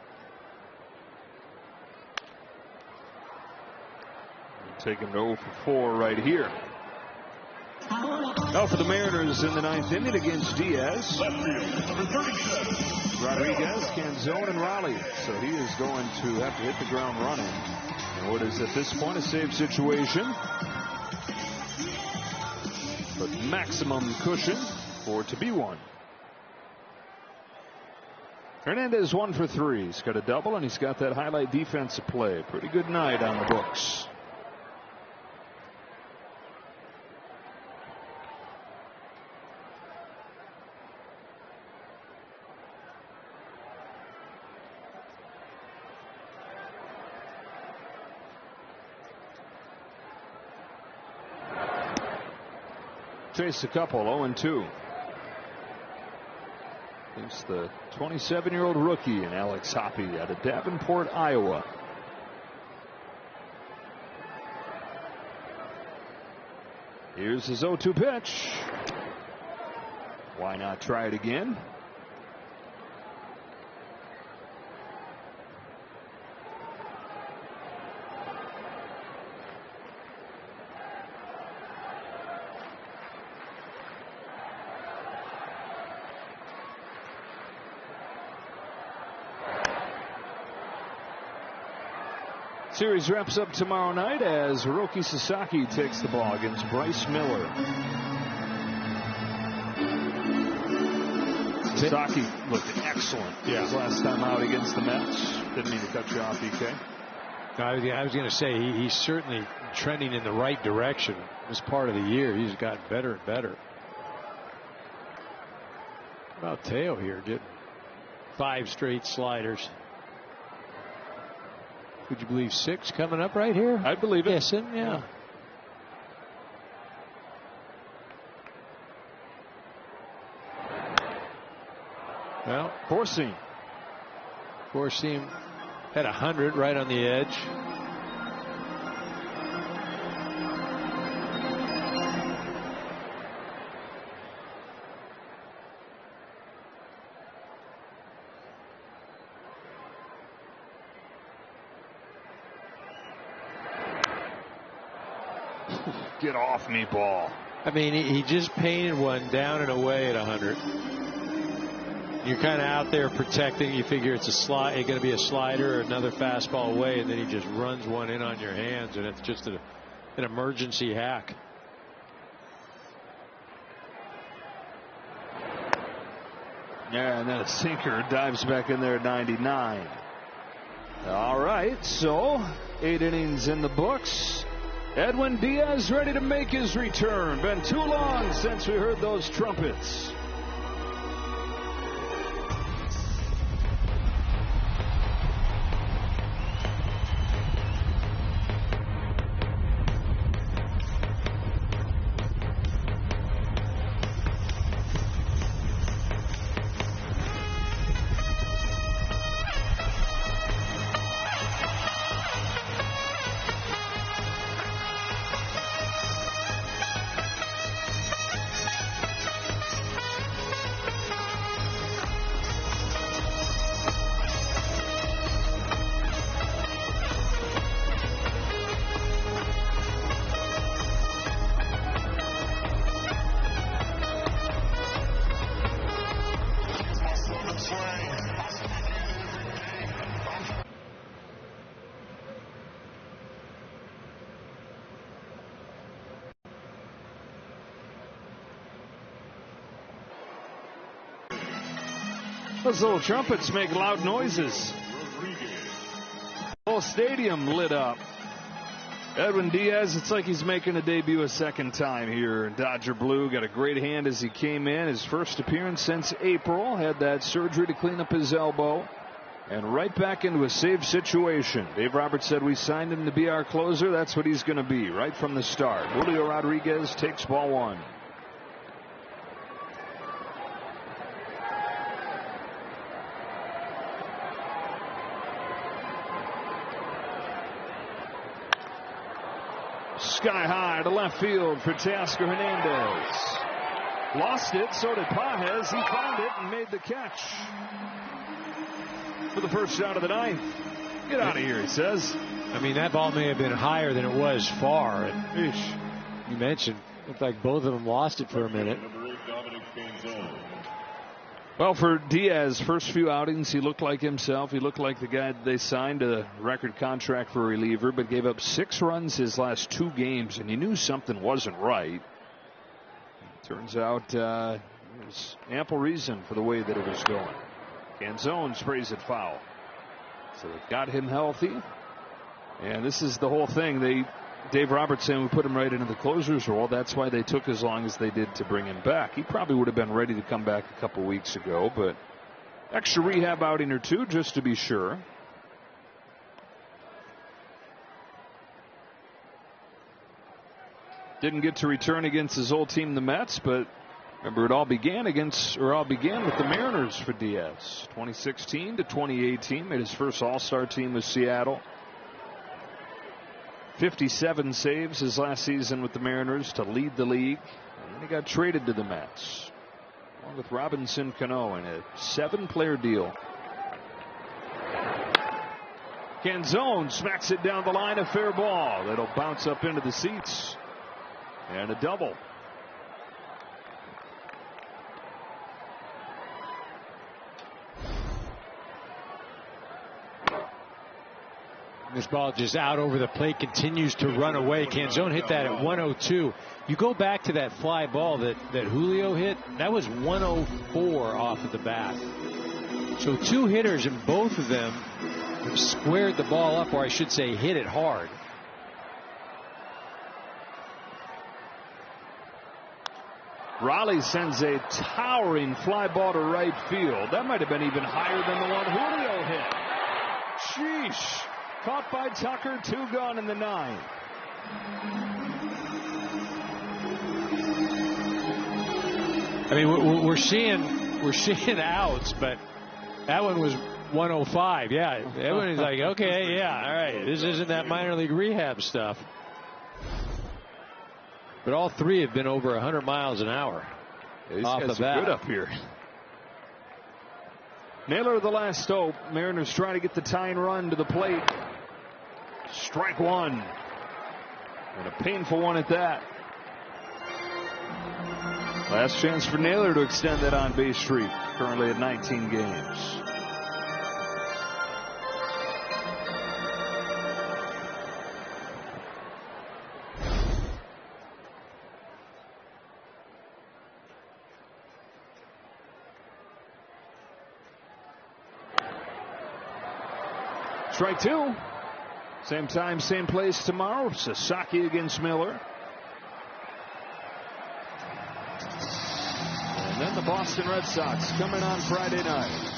Take him to 0 for 4 right here. Now for the Mariners in the 9th inning against Diaz. Rodriguez, Canzone, and Raleigh. So he is going to have to hit the ground running. And what is at this point a save situation. But maximum cushion for it to be one. Hernandez 1 for 3. He's got a double and he's got that highlight defensive play. Pretty good night on the books. Chase a couple, 0-2. It's the 27-year-old rookie in Alex Hoppy out of Davenport, Iowa. Here's his 0-2 pitch. Why not try it again? Series wraps up tomorrow night as Hiroki Sasaki takes the ball against Bryce Miller. Sasaki looked excellent his last time out against the Mets. Didn't mean to cut you off, BK. I was going to say he's certainly trending in the right direction this part of the year. He's gotten better and better. How about Teo here getting 5 straight sliders? Would you believe 6 coming up right here? I believe it. Yes, yeah. Well, Four-seam at 100 right on the edge. Get off me, ball. I mean, he just painted one down and away at 100. You're kind of out there protecting. You figure it's going to be a slider or another fastball away, and then he just runs one in on your hands, and it's just an emergency hack. Yeah, and then a sinker dives back in there at 99. All right, so 8 innings in the books. Edwin Diaz ready to make his return. Been too long since we heard those trumpets. Those little trumpets make loud noises. The whole stadium lit up. Edwin Diaz, it's like he's making a debut a second time here in Dodger Blue. Got a great hand as he came in. His first appearance since April. Had that surgery to clean up his elbow. And right back into a save situation. Dave Roberts said we signed him to be our closer. That's what he's going to be right from the start. Julio Rodriguez takes ball one. Sky high to left field for Teoscar Hernandez. Lost it, so did Pages. He found it and made the catch for the first out of the ninth. Get out of here, he says. I mean, that ball may have been higher than it was far. And you mentioned, looked like both of them lost it for a minute. Well, for Diaz, first few outings, he looked like himself. He looked like the guy that they signed a record contract for a reliever, but gave up 6 runs his last 2 games, and he knew something wasn't right. Turns out there's ample reason for the way that it was going. Canzone sprays it foul. So they've got him healthy. And this is the whole thing. Dave Roberts saying we put him right into the closer's role. That's why they took as long as they did to bring him back. He probably would have been ready to come back a couple weeks ago, but extra rehab outing or 2 just to be sure. Didn't get to return against his old team, the Mets, but remember it all began with the Mariners for Diaz. 2016 to 2018, made his first All-Star team with Seattle. 57 saves his last season with the Mariners to lead the league. And then he got traded to the Mets, along with Robinson Cano in a 7-player deal. Canzone smacks it down the line, a fair ball. That'll bounce up into the seats. And a double. This ball just out over the plate, continues to run away. Canzone hit that at 102. You go back to that fly ball that Julio hit, that was 104 off of the bat. So 2 hitters, and both of them have squared the ball up, or I should say hit it hard. Raleigh sends a towering fly ball to right field. That might have been even higher than the one Julio hit. Sheesh. Caught by Tucker, 2 gone in the 9th. I mean, we're seeing outs, but that one was 105. Yeah, everyone's like, okay, yeah, all right. This isn't that minor league rehab stuff. But all 3 have been over 100 miles an hour. Yeah, these off guys the bat. are good up here. Naylor of the last hope. Mariners trying to get the tying run to the plate. Strike 1. And a painful one at that. Last chance for Naylor to extend that on base streak. Currently at 19 games. Strike 2. Same time, same place tomorrow. Sasaki against Miller. And then the Boston Red Sox coming on Friday night.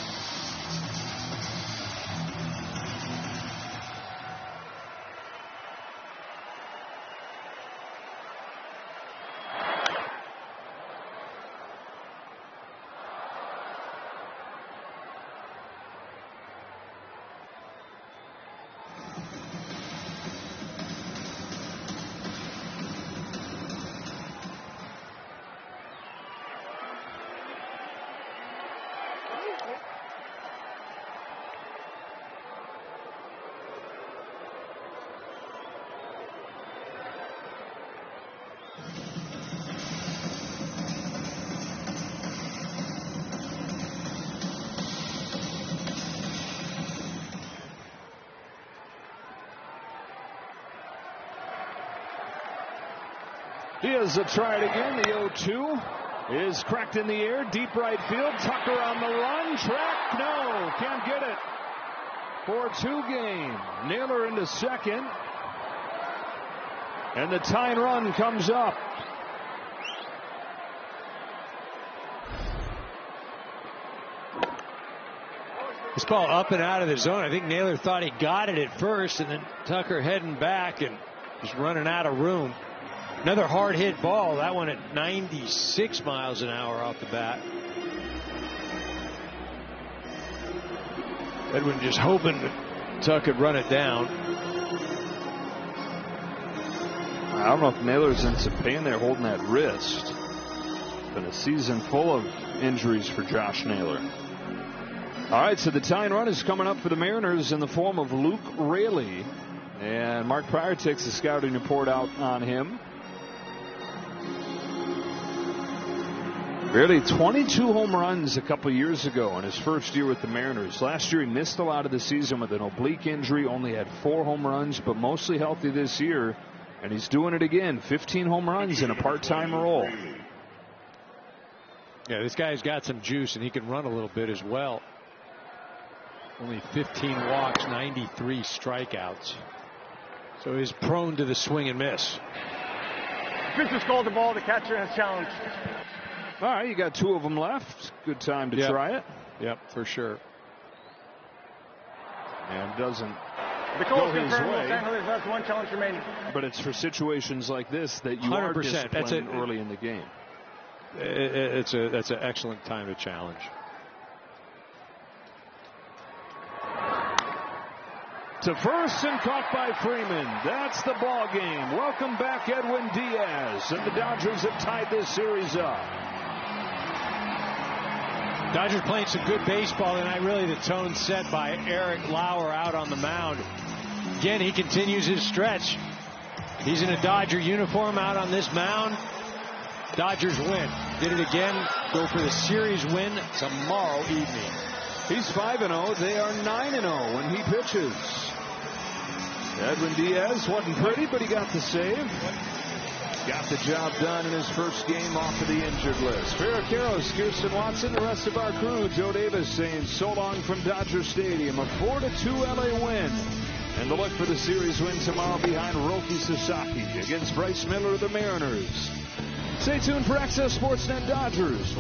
Diaz will try it again, the 0-2. is cracked in the air. Deep right field. Tucker on the run. Track. No. Can't get it. 4-2 game. Naylor into second. And the tying run comes up. This ball up and out of the zone. I think Naylor thought he got it at first, and then Tucker heading back and just running out of room. Another hard hit ball. That one at 96 miles an hour off the bat. Edwin just hoping that Tuck could run it down. I don't know if Naylor's in some pain there holding that wrist. It's been a season full of injuries for Josh Naylor. All right, so the tying run is coming up for the Mariners in the form of Luke Raley. And Mark Pryor takes the scouting report out on him. Raley, 22 home runs a couple years ago in his first year with the Mariners. Last year he missed a lot of the season with an oblique injury, only had 4 home runs, but mostly healthy this year. And he's doing it again, 15 home runs in a part-time role. Yeah, this guy's got some juice, and he can run a little bit as well. Only 15 walks, 93 strikeouts. So he's prone to the swing and miss. Pitcher called the ball. The catcher has challenged. All right, you got 2 of them left. Good time to try it. Yep, for sure. And doesn't the go his way. Los Angeles has 1 challenge remaining. But it's for situations like this that you 100%. Are disciplined early in the game. That's an excellent time to challenge. To first and caught by Freeman. That's the ball game. Welcome back, Edwin Diaz. And the Dodgers have tied this series up. Dodgers playing some good baseball tonight. Really the tone set by Eric Lauer out on the mound. Again, he continues his stretch. He's in a Dodger uniform out on this mound. Dodgers win. Did it again. Go for the series win tomorrow evening. He's 5-0. They are 9-0 when he pitches. Edwin Diaz wasn't pretty, but he got the save. Got the job done in his first game off of the injured list. For Eric Karros, Kirsten Watson, the rest of our crew, Joe Davis saying so long from Dodger Stadium. A 4-2 LA win. And the look for the series win tomorrow behind Roki Sasaki against Bryce Miller of the Mariners. Stay tuned for Access Sportsnet Dodgers.